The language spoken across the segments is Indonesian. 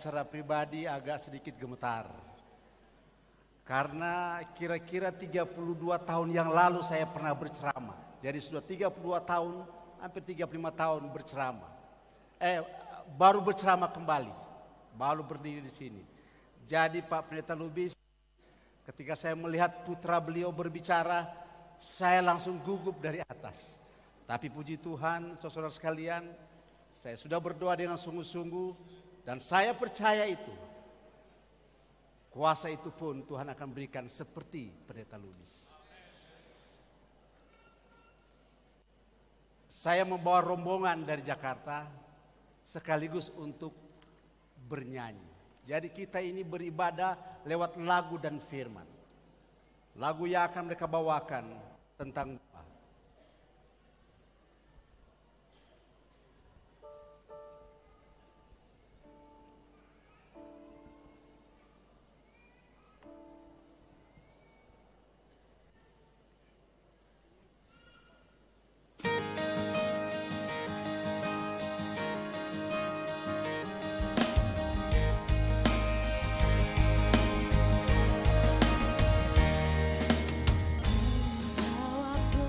secara pribadi agak sedikit gemetar. Karena kira-kira 32 tahun yang lalu saya pernah berceramah. Jadi sudah 32 tahun, hampir 35 tahun berceramah. Baru berceramah kembali, baru berdiri di sini. Jadi Pak Pendeta Lubis, ketika saya melihat putra beliau berbicara, saya langsung gugup dari atas. Tapi puji Tuhan, saudara sekalian, saya sudah berdoa dengan sungguh-sungguh dan saya percaya itu. Kuasa itu pun Tuhan akan berikan seperti Pendeta Lubis. Saya membawa rombongan dari Jakarta sekaligus untuk bernyanyi. Jadi kita ini beribadah lewat lagu dan firman. Lagu yang akan mereka bawakan tentang doa. Aku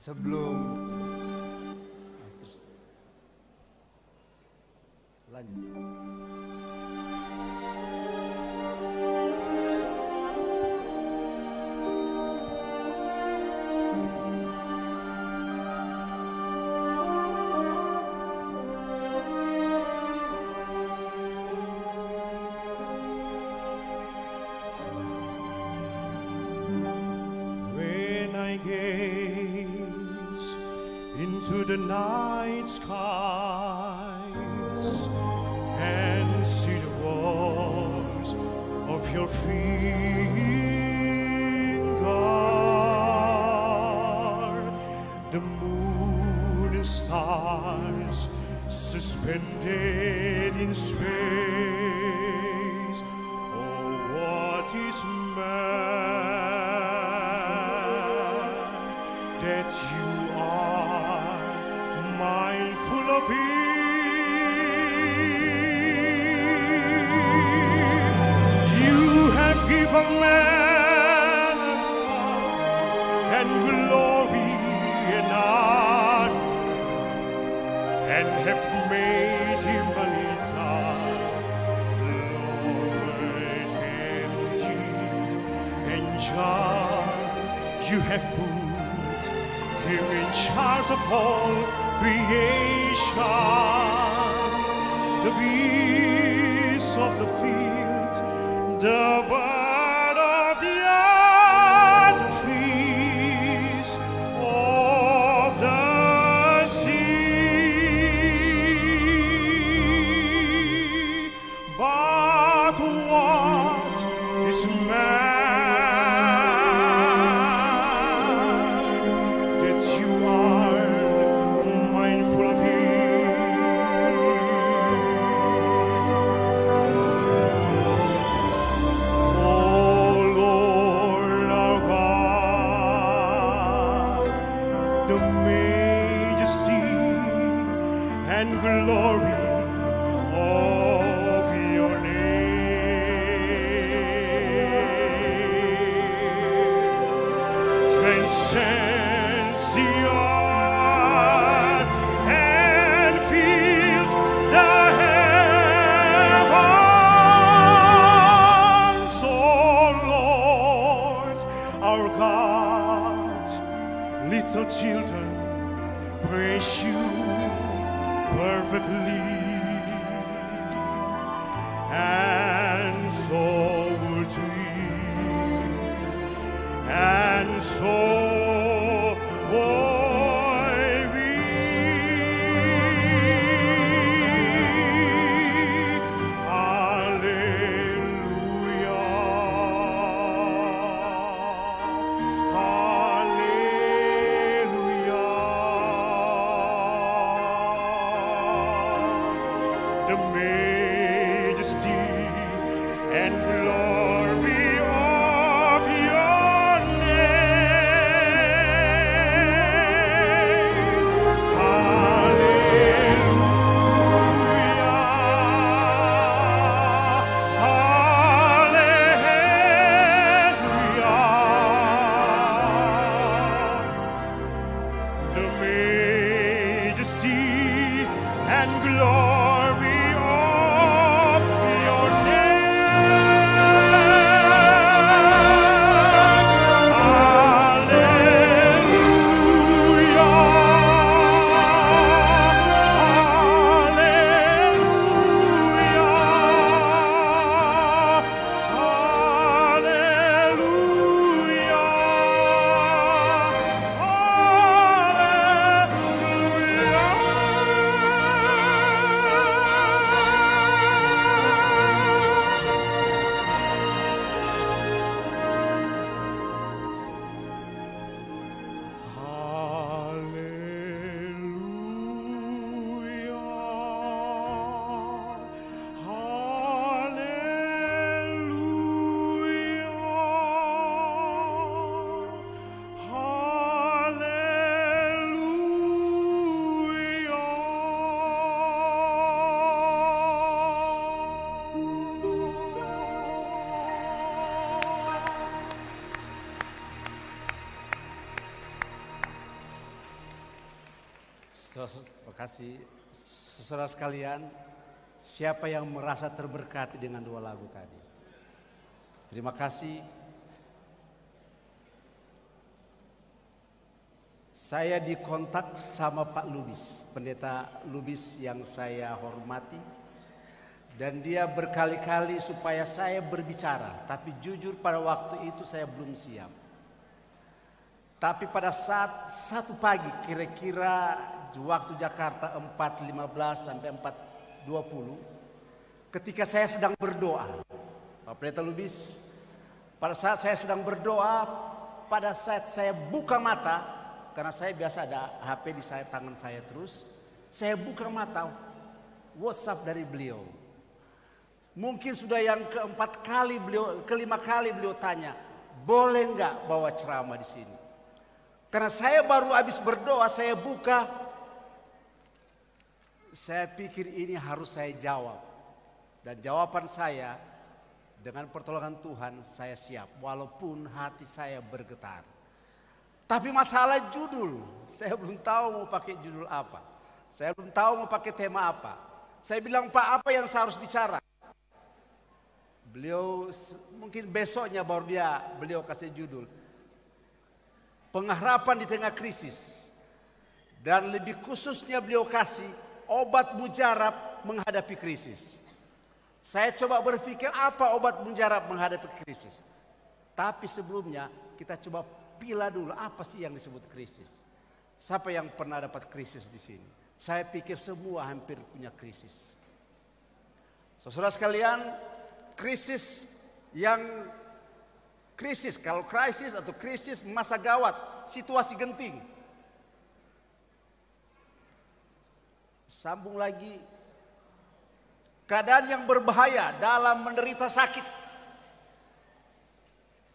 Sebelum lanjut. When I gaze into the night skies and see the walls of your finger, the moon and stars suspended in space. Oh, what is man that you are mindful of him? You have given man and glory and honor, and have made him a little lower, empty and young. You have put him in charge of all creations, the beasts of the field, the bird of the air, the fish of the sea. But what is man that you are mindful of him? Oh Lord our God, the majesty and glory of your name transcends the earth and fills the heavens. Oh Lord our God, little children praise you perfectly, and so would we, and so would we. Hallelujah, the majesty and glory of your name. Hallelujah, the majesty and glory of your name. Terima kasih. Saudara sekalian, siapa yang merasa terberkati dengan dua lagu tadi? Terima kasih. Saya dikontak sama Pak Lubis, pendeta Lubis yang saya hormati. Dan dia berkali-kali supaya saya berbicara. Tapi jujur pada waktu itu saya belum siap. Tapi pada saat satu pagi kira-kira waktu Jakarta 4.15 sampai 4.20. Ketika saya sedang berdoa. Pak Pendeta Lubis, pada saat saya sedang berdoa, pada saat saya buka mata, karena saya biasa ada HP di tangan saya terus, saya buka mata, WhatsApp dari beliau. Mungkin sudah yang kelima kali beliau tanya, boleh nggak bawa ceramah di sini? Karena saya baru habis berdoa, saya buka, saya pikir ini harus saya jawab. Dan jawaban saya, dengan pertolongan Tuhan saya siap, walaupun hati saya bergetar. Tapi masalah judul, saya belum tahu mau pakai judul apa. Saya belum tahu mau pakai tema apa. Saya bilang, Pak, apa yang saya harus bicara? Beliau mungkin besoknya baru beliau kasih judul, pengharapan di tengah krisis. Dan lebih khususnya beliau kasih obat mujarab menghadapi krisis. Saya coba berpikir apa obat mujarab menghadapi krisis. Tapi sebelumnya kita coba pilah dulu apa sih yang disebut krisis. Siapa yang pernah dapat krisis di sini? Saya pikir semua hampir punya krisis. Saudara sekalian, kalau krisis atau krisis masa gawat, situasi genting. Sambung lagi, keadaan yang berbahaya dalam menderita sakit.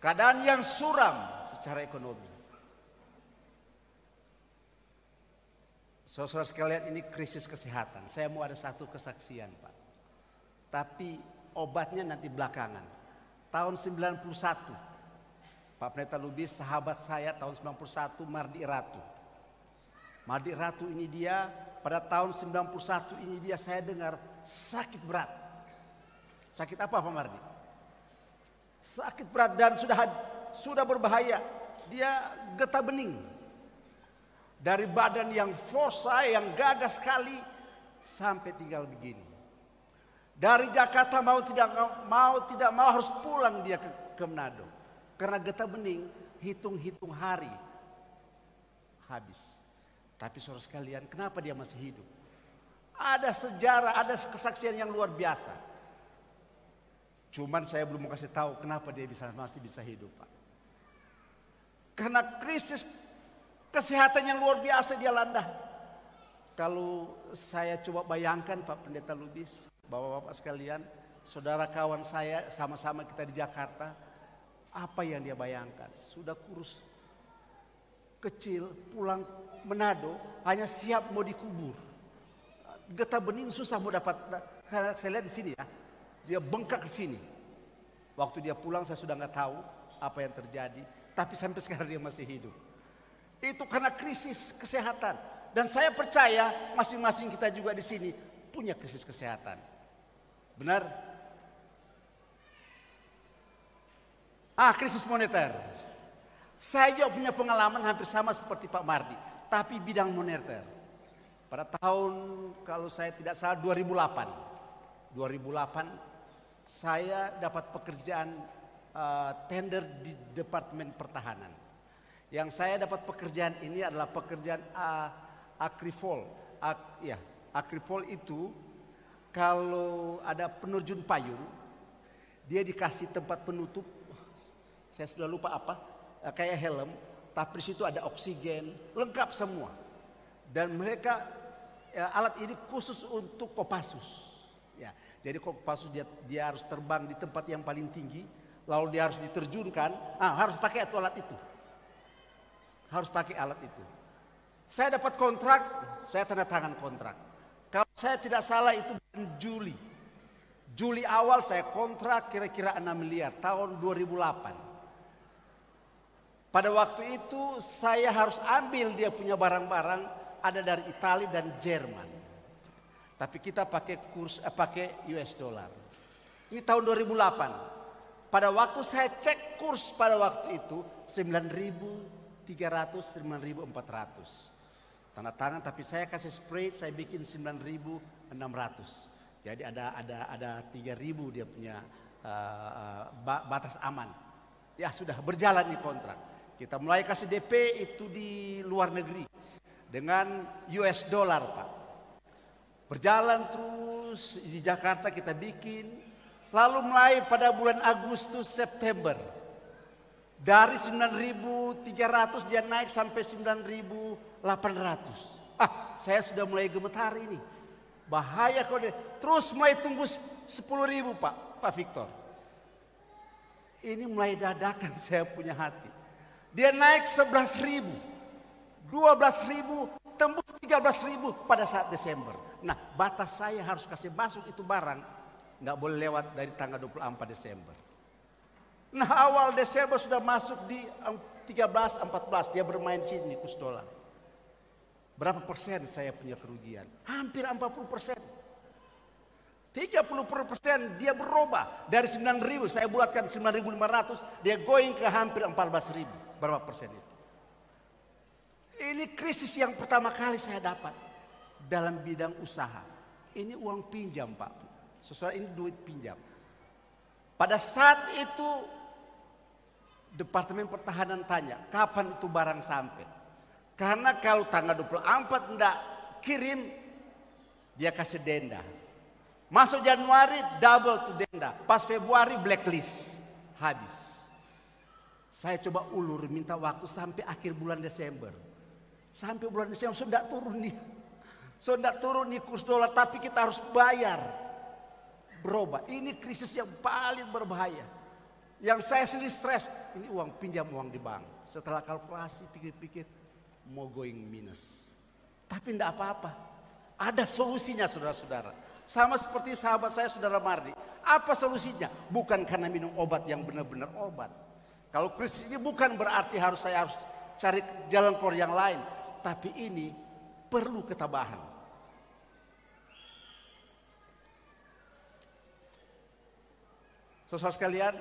Keadaan yang suram secara ekonomi. Saudara sekalian, ini krisis kesehatan. Saya mau ada satu kesaksian, Pak. Tapi obatnya nanti belakangan. Tahun 91, Pak Pendeta Lubis, sahabat saya tahun 91, Mardi Ratu. Mardi Ratu ini dia, pada tahun 91 ini dia saya dengar sakit berat. Sakit apa Pak Mardi? Sakit berat dan sudah berbahaya. Dia getah bening. Dari badan yang fosa, yang gagah sekali, sampai tinggal begini. Dari Jakarta mau tidak mau harus pulang dia ke Manado. Karena getah bening, hitung-hitung hari habis. Tapi saudara sekalian, kenapa dia masih hidup? Ada sejarah, ada kesaksian yang luar biasa. Cuman saya belum mau kasih tahu kenapa dia masih bisa hidup, Pak. Karena krisis kesehatan yang luar biasa dia landa. Kalau saya coba bayangkan Pak Pendeta Lubis, Bapak-bapak sekalian, saudara kawan saya sama-sama kita di Jakarta, apa yang dia bayangkan? Sudah kurus, kecil, pulang Manado hanya siap mau dikubur. Getah bening susah mau dapat. Saya lihat di sini ya, dia bengkak di sini. Waktu dia pulang saya sudah nggak tahu apa yang terjadi, tapi sampai sekarang dia masih hidup. Itu karena krisis kesehatan. Dan saya percaya masing-masing kita juga di sini punya krisis kesehatan. Benar? Krisis moneter. Saya juga punya pengalaman hampir sama seperti Pak Mardi, tapi bidang moneter. Pada tahun, kalau saya tidak salah 2008 saya dapat pekerjaan tender di Departemen Pertahanan. Yang saya dapat pekerjaan ini adalah pekerjaan Agripol. Agripol itu kalau ada penerjun payung, dia dikasih tempat penutup, saya sudah lupa apa, kayak helm, tapi di situ ada oksigen, lengkap semua. Dan mereka alat ini khusus untuk Kopassus. Ya, jadi Kopassus dia harus terbang di tempat yang paling tinggi, lalu dia harus diterjunkan, harus pakai alat itu. Harus pakai alat itu. Saya dapat kontrak, saya tanda tangan kontrak. Kalau saya tidak salah itu bulan Juli awal saya kontrak kira-kira 6 miliar tahun 2008. Pada waktu itu saya harus ambil dia punya barang-barang, ada dari Italia dan Jerman. Tapi kita pakai pakai US dollar. Ini tahun 2008. Pada waktu saya cek kurs pada waktu itu 9.300, 9.400. Tanda tangan, tapi saya kasih spread, saya bikin 9.600. Jadi ada 3.000 dia punya batas aman. Ya sudah berjalan nih kontrak. Kita mulai kasih DP itu di luar negeri dengan US dollar, Pak. Berjalan terus di Jakarta kita bikin. Lalu mulai pada bulan Agustus September. Dari 9.300 dia naik sampai 9.800. Saya sudah mulai gemetar ini. Bahaya kalau dia terus mulai tembus 10.000, Pak Victor. Ini mulai dadakan saya punya hati. Dia naik 11.000, 12.000, tembus 13.000 pada saat Desember. Nah, batas saya harus kasih masuk itu barang, nggak boleh lewat dari tanggal 24 Desember. Nah, awal Desember sudah masuk di 13, 14, dia bermain di sini kurs dolar. Berapa persen saya punya kerugian? Hampir 40%. 30% dia berubah. Dari 9.000, saya bulatkan 9.500, dia going ke hampir 14.000. Berapa persen itu? Ini krisis yang pertama kali saya dapat dalam bidang usaha. Ini uang pinjam, Pak. Saudara, ini duit pinjam. Pada saat itu Departemen Pertahanan tanya, kapan itu barang sampai? Karena kalau tanggal 24 enggak kirim, dia kasih denda. Masuk Januari double to denda. Pas Februari blacklist. Habis. Saya coba ulur minta waktu sampai akhir bulan Desember. Sampai bulan Desember sudah turun nih. Sudah turun nih kurs dolar, tapi kita harus bayar. Berubah. Ini krisis yang paling berbahaya. Yang saya sendiri stres. Ini uang pinjam, uang di bank. Setelah kalkulasi pikir-pikir mau going minus. Tapi tidak apa-apa. Ada solusinya, saudara-saudara. Sama seperti sahabat saya, saudara Mardi. Apa solusinya? Bukan karena minum obat yang benar-benar obat. Kalau krisis ini bukan berarti saya harus cari jalan keluar yang lain. Tapi ini perlu ketabahan. Saudara sekalian,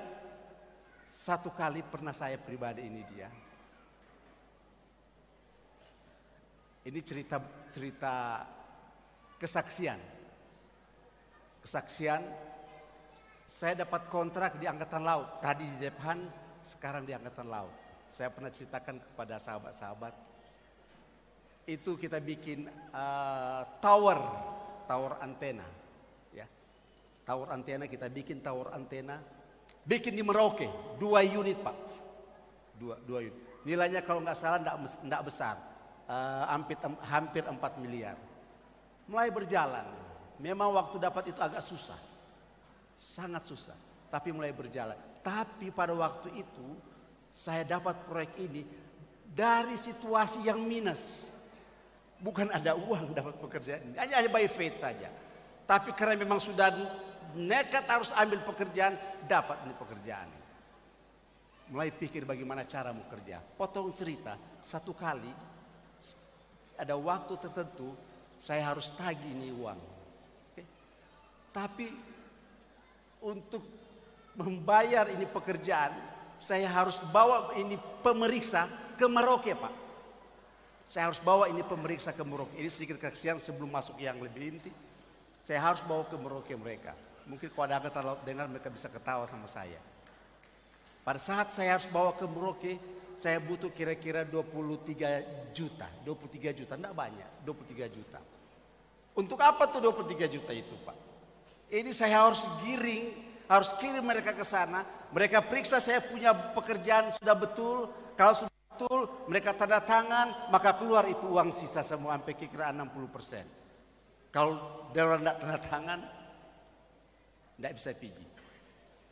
satu kali pernah saya pribadi ini dia. Ini cerita kesaksian. Kesaksian, saya dapat kontrak di Angkatan Laut. Tadi di Depan, sekarang di Angkatan Laut. Saya pernah ceritakan kepada sahabat-sahabat. Itu kita bikin tower antena. Ya. Tower antena, kita bikin tower antena. Bikin di Merauke, 2 unit, Pak. 2 unit. Nilainya kalau nggak salah nggak besar. Hampir 4 miliar. Mulai berjalan. Memang waktu dapat itu agak susah. Sangat susah. Tapi mulai berjalan. Tapi pada waktu itu saya dapat proyek ini dari situasi yang minus. Bukan ada uang dapat pekerjaan ini. Hanya by faith saja. Tapi karena memang sudah nekat harus ambil pekerjaan, dapat ini pekerjaan. Mulai pikir bagaimana cara mau kerja. Potong cerita, satu kali ada waktu tertentu saya harus tagih ini uang. Okay. Tapi untuk membayar ini pekerjaan, saya harus bawa ini pemeriksa ke Merauke, Pak. Saya harus bawa ini pemeriksa ke Merauke. Ini sedikit kesaksian sebelum masuk yang lebih inti. Saya harus bawa ke Merauke mereka. Mungkin kalau ada Angkatan Laut dengar, mereka bisa ketawa sama saya. Pada saat saya harus bawa ke Merauke, saya butuh kira-kira 23 juta. 23 juta, enggak banyak, 23 juta. Untuk apa tuh 23 juta itu, Pak? Ini saya harus kirim mereka ke sana. Mereka periksa saya punya pekerjaan sudah betul. Kalau sudah betul, mereka tanda tangan, maka keluar itu uang sisa semua sampai kira-kira 60%. Kalau daerah tidak tanda tangan, tidak bisa pergi.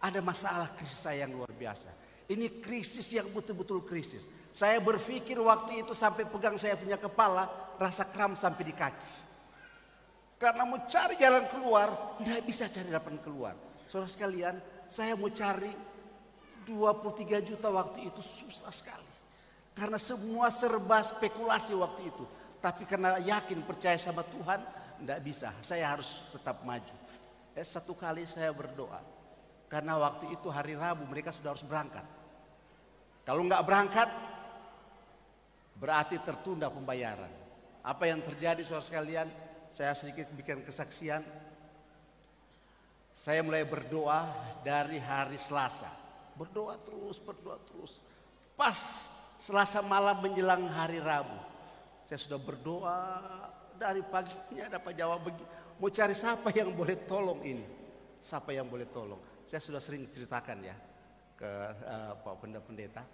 Ada masalah krisis saya yang luar biasa. Ini krisis yang betul-betul krisis. Saya berpikir waktu itu sampai pegang saya punya kepala, rasa kram sampai di kaki. Karena mau cari jalan keluar, tidak bisa cari jalan keluar. Saudara sekalian, saya mau cari 23 juta waktu itu susah sekali. Karena semua serba spekulasi waktu itu. Tapi karena yakin percaya sama Tuhan, tidak bisa. Saya harus tetap maju. Satu kali saya berdoa. Karena waktu itu hari Rabu mereka sudah harus berangkat. Kalau nggak berangkat, berarti tertunda pembayaran. Apa yang terjadi saudara sekalian? Saya sedikit bikin kesaksian. Saya mulai berdoa dari hari Selasa. Berdoa terus. Pas Selasa malam menjelang hari Rabu, saya sudah berdoa dari paginya dapat jawab begini. Mau cari siapa yang boleh tolong ini? Siapa yang boleh tolong? Saya sudah sering ceritakan ya ke Pak Pendeta.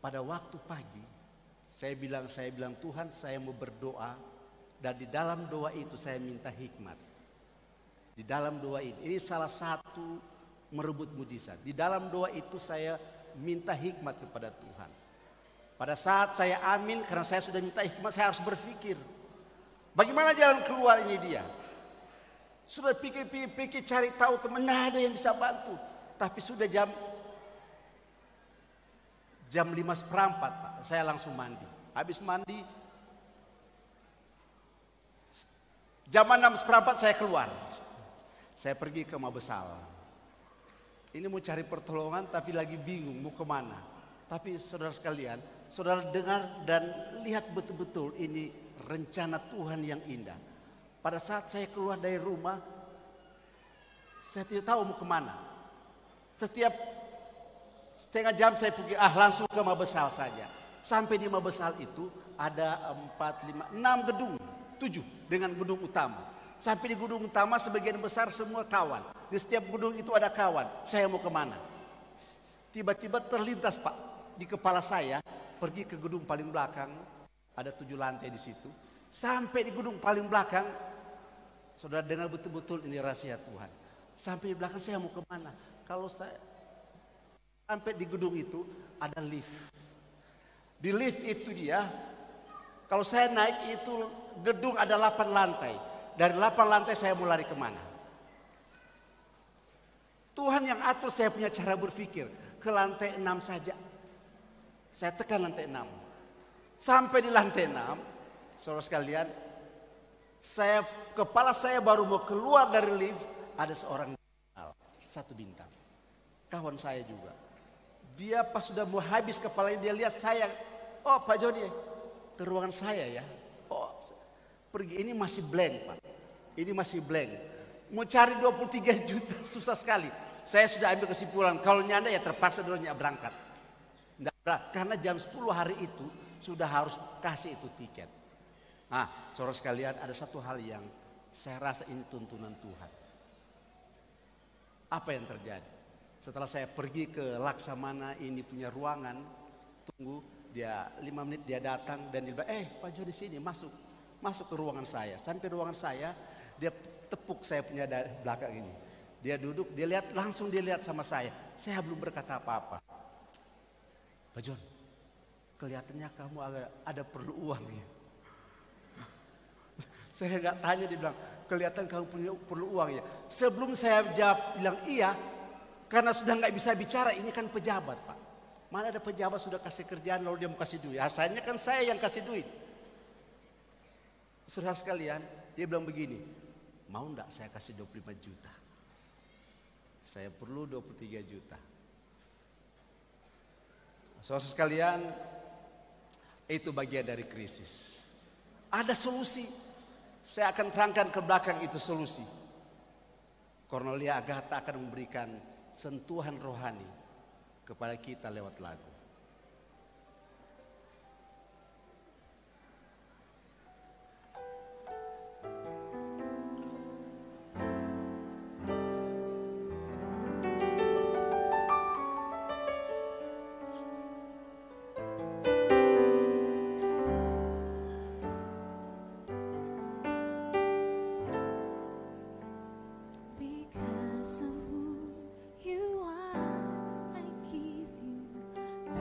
Pada waktu pagi saya bilang Tuhan, saya mau berdoa, dan di dalam doa itu saya minta hikmat. Di dalam doa ini salah satu merebut mujizat. Di dalam doa itu saya minta hikmat kepada Tuhan. Pada saat saya amin, karena saya sudah minta hikmat, saya harus berpikir bagaimana jalan keluar ini dia. Sudah pikir cari tahu teman, ada yang bisa bantu. Tapi sudah jam 5:04 Pak, saya langsung mandi. Habis mandi, jam 6:04 saya keluar. Saya pergi ke Mabesal. Ini mau cari pertolongan tapi lagi bingung mau kemana. Tapi saudara sekalian, saudara dengar dan lihat betul-betul ini rencana Tuhan yang indah. Pada saat saya keluar dari rumah, saya tidak tahu mau kemana. Setiap setengah jam saya pergi, langsung ke Mabesal saja. Sampai di Mabesal itu ada 4, 5, 6 gedung, 7 dengan gedung utama. Sampai di gedung utama sebagian besar semua kawan. Di setiap gedung itu ada kawan. Saya mau kemana? Tiba-tiba terlintas Pak di kepala saya, pergi ke gedung paling belakang. Ada 7 lantai di situ. Sampai di gedung paling belakang, saudara dengar betul-betul ini rahasia Tuhan. Sampai di belakang saya mau kemana? Kalau saya sampai di gedung itu ada lift. Di lift itu dia, kalau saya naik itu gedung ada 8 lantai. Dari 8 lantai saya mau lari kemana? Tuhan yang atur saya punya cara berpikir. Ke lantai 6 saja. Saya tekan lantai 6. Sampai di lantai 6, saudara sekalian, kepala saya baru mau keluar dari lift, ada seorang satu bintang. Kawan saya juga. Dia pas sudah mau habis kepalanya, dia lihat saya. Oh Pak Jody, ke ruangan saya ya. Oh pergi, ini masih blank Pak. Ini masih blank. Mau cari 23 juta susah sekali. Saya sudah ambil kesimpulan, kalau nyanda ya terpaksa dulunya berangkat. Karena jam 10 hari itu sudah harus kasih itu tiket. Nah saudara sekalian, ada satu hal yang saya rasa ini tuntunan Tuhan. Apa yang terjadi? Setelah saya pergi ke Laksamana, ini punya ruangan, tunggu dia 5 menit dia datang dan dia bilang, Pak Jo di sini masuk ke ruangan saya. Sampai ruangan saya, dia tepuk saya punya belakang ini. Dia duduk, dia lihat sama saya. Saya belum berkata apa-apa. Pak John, kelihatannya kamu ada perlu uang ya. Saya nggak tanya, dia bilang, kelihatan kamu perlu uang ya. Sebelum saya jawab bilang iya, karena sudah nggak bisa bicara, ini kan pejabat Pak. Mana ada pejabat sudah kasih kerjaan lalu dia mau kasih duit. Asalnya kan saya yang kasih duit. Saudara sekalian, dia bilang begini, mau enggak saya kasih 25 juta? Saya perlu 23 juta. Saudara sekalian, itu bagian dari krisis. Ada solusi. Saya akan terangkan ke belakang itu solusi. Cornelia Agatha akan memberikan sentuhan rohani kepada kita lewat lagu. Because of who you are, I give you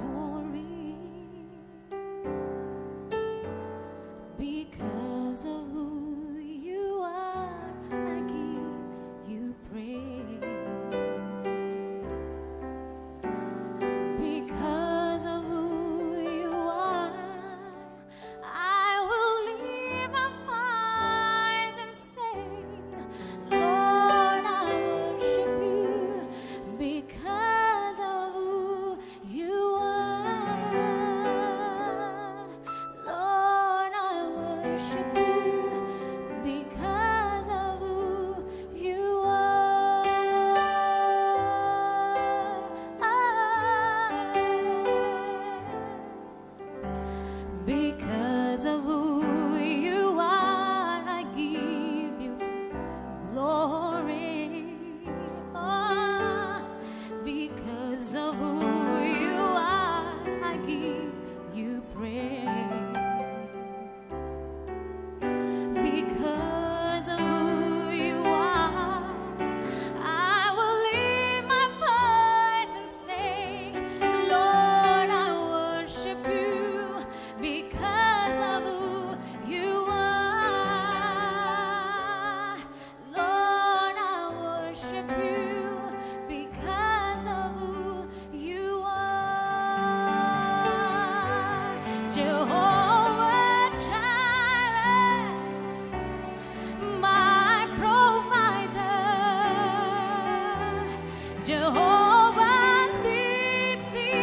Jehovah Nissi,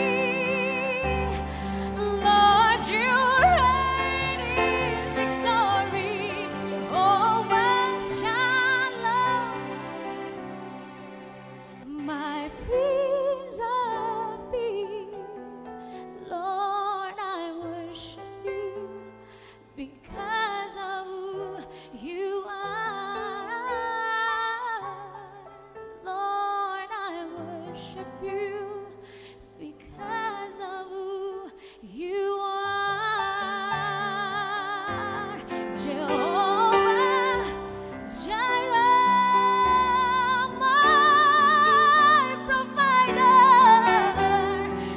Lord, you reign in victory. Jehovah Shalom, my Prince of Peace. Lord, I worship you because of who you are. Lord, I worship you because of who you are. Jehovah Jireh, my provider.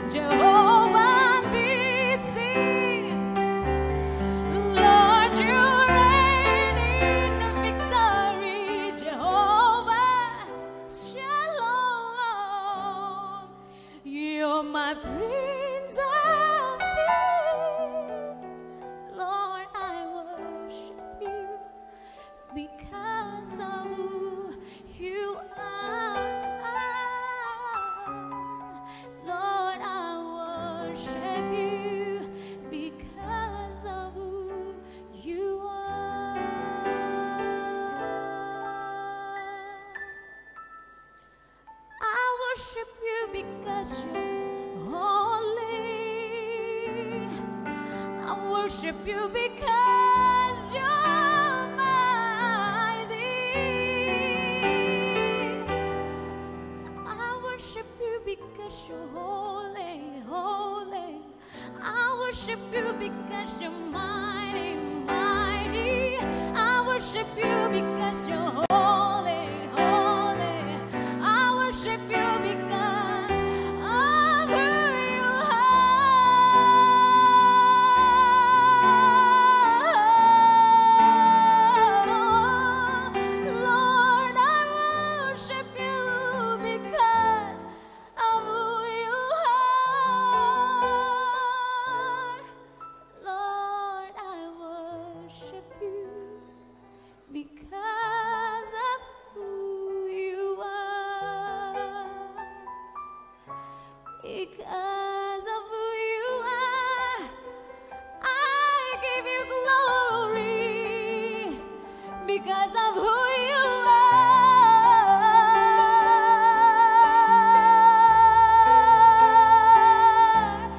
Jehovah Nissi, Lord, you reign in victory. Jehovah Shalom, you're my Prince of Peace. Lord, I worship you because of who you are. Lord, I worship you because of who you are. I worship you because you're holy. I worship you because you're mighty. I worship you because you're holy, holy. I worship you because you're mighty, mighty. I worship you because you're holy, holy. I worship you because of who you are. Lord, I worship you because of who you are. Lord, I worship you because of who you are. Because of who you are, I give you glory. Because of who you are,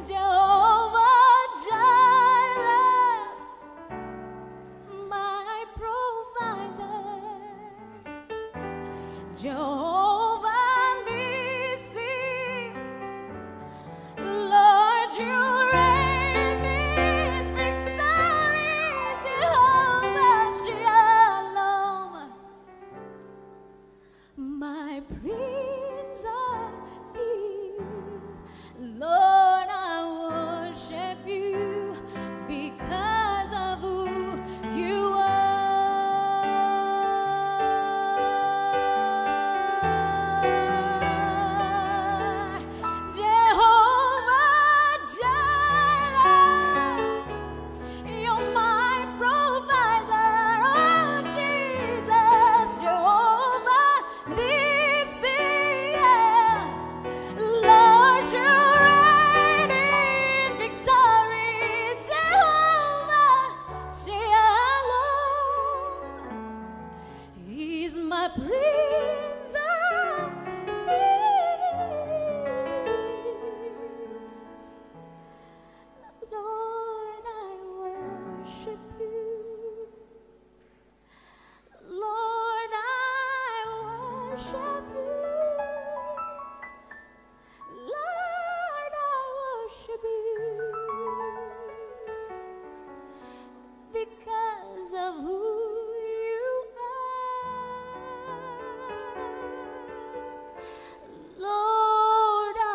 Jehovah Jireh, my provider. Jehovah Nissi, Lord, you reign in victory. Jehovah Shalom, my Prince of Peace. Lord, I worship you because of who you are. Jehovah Jireh, you're my provider. Oh, Jesus, Jehovah Nissi, yeah. Lord, you reign in victory. Jehovah Shalom, he's my Prince of Peace. Lord, I worship you. Lord, I worship you. Lord, I worship you because of who you are. Lord, I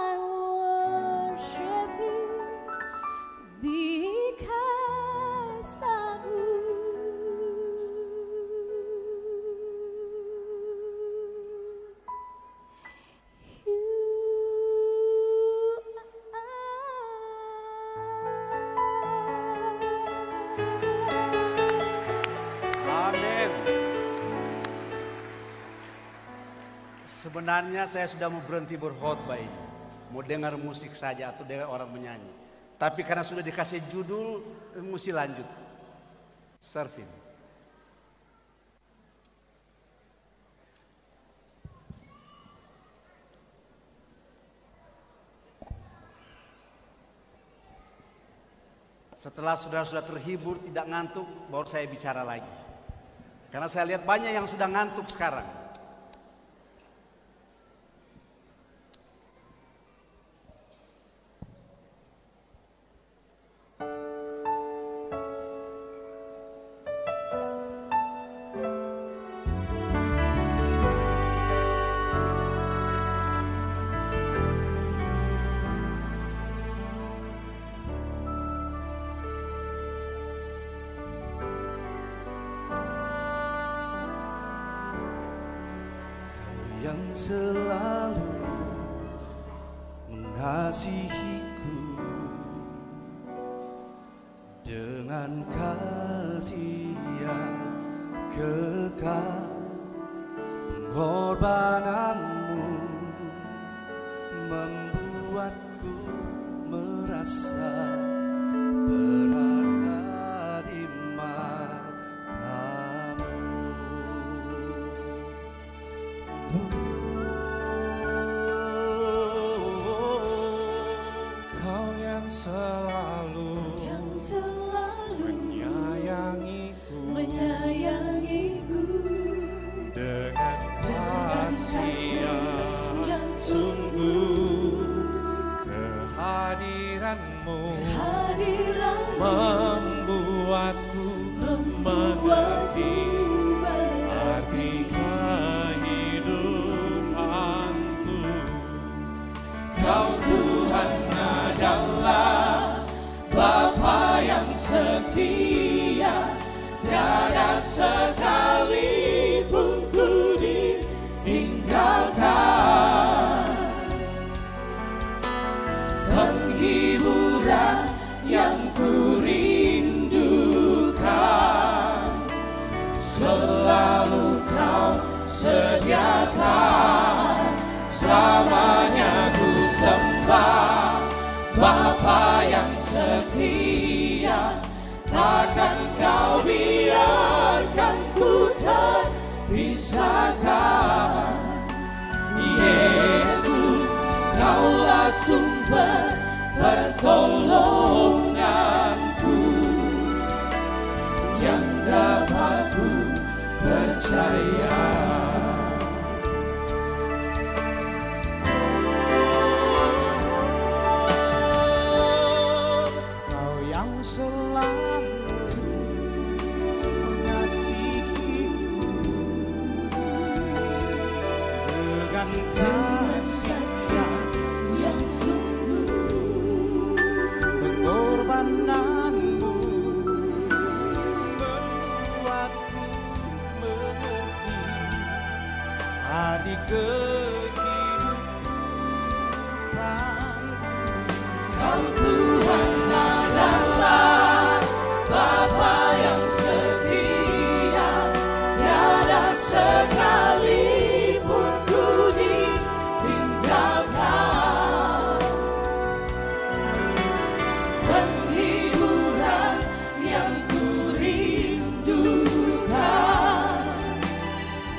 worship you because of who Sebenarnya saya sudah mau berhenti berkhotbah ini. Mau dengar musik saja atau dengar orang menyanyi. Tapi karena sudah dikasih judul, mesti lanjut. Surfing. Setelah saudara-saudara terhibur, tidak ngantuk, baru saya bicara lagi. Karena saya lihat banyak yang sudah ngantuk sekarang. Yang selalu mengasihiku dengan kasih yang kekal, pengorbananmu membuatku merasa berharga di matamu. Kau yang selalu menyayangiku dengan kasih yang sungguh. Kehadiranmu membuatku mengerti arti kehidupanku. Kau Tuhan adalah Bapa yang setia, tiada sekalipun ku ditinggalkan. Penghiburan yang ku rindukan selalu kau sediakan. Selamanya ku sembah Bapa yang setia, takkan kau biarkan ku terpisahkan. Yesus, kaulah sumber pertolonganku, yang dapat ku percaya. Kau yang selalu mengasihiku dengan kasih yang sungguh. Pengorbananmu membuatku mengerti arti kehidupan. Kau Tuhan adalah Bapa yang setia, tiada sekalipun ku ditinggalkan. Penghiburan yang ku rindukan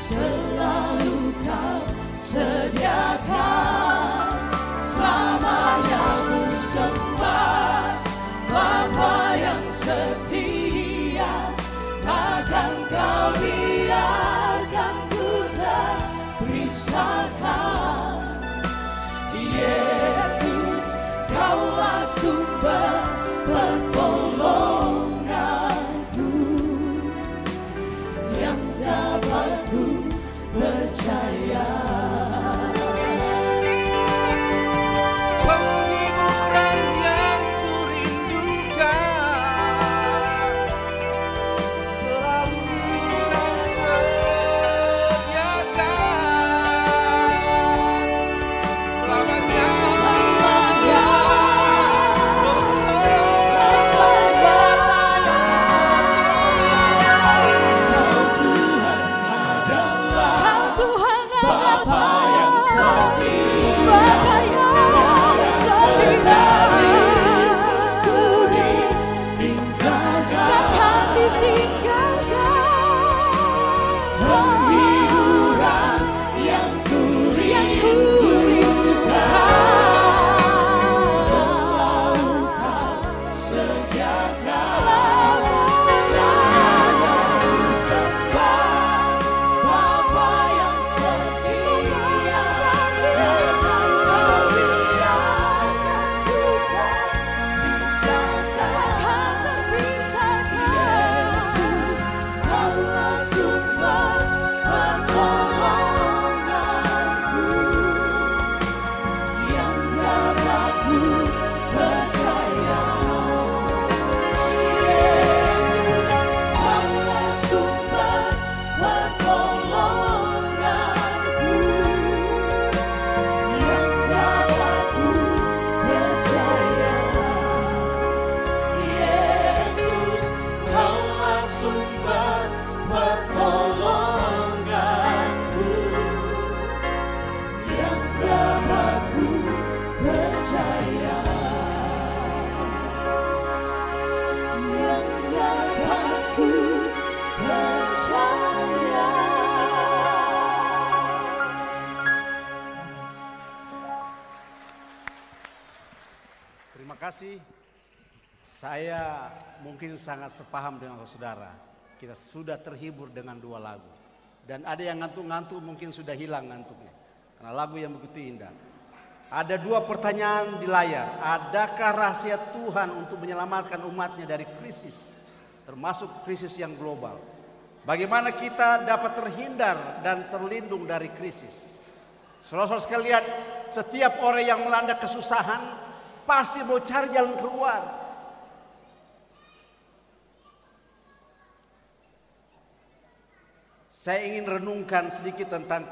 selalu kau sediakan. Selamanya ku sembah Bapa yang setia, takkan kau biarkan ku terpisahkan. Yesus, kaulah sumber pertolonganku, yang dapat ku percaya. Penghiburan yang ku rindukan selalu kau sediakan. kasih. Saya mungkin sangat sepaham dengan saudara. Kita sudah terhibur dengan 2 lagu. Dan ada yang ngantuk-ngantuk mungkin sudah hilang ngantuknya. Karena lagu yang begitu indah. Ada 2 pertanyaan di layar. Adakah rahasia Tuhan untuk menyelamatkan umatnya dari krisis? Termasuk krisis yang global. Bagaimana kita dapat terhindar dan terlindung dari krisis? Saudara-saudara sekalian, setiap orang yang melanda kesusahan pasti mau cari jalan keluar. Saya ingin renungkan sedikit tentang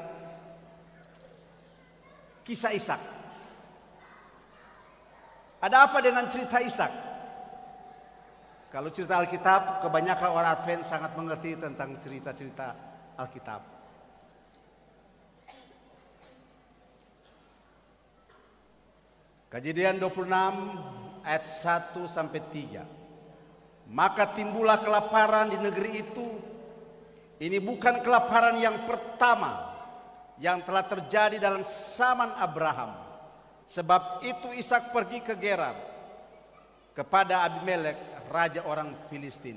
kisah Ishak. Ada apa dengan cerita Ishak? Kalau cerita Alkitab, kebanyakan orang Advent sangat mengerti tentang cerita-cerita Alkitab. Kejadian 26 ayat 1 sampai 3. Maka timbullah kelaparan di negeri itu. Ini bukan kelaparan yang pertama yang telah terjadi dalam zaman Abraham. Sebab itu Ishak pergi ke Gerar kepada Abimelek, raja orang Filistin.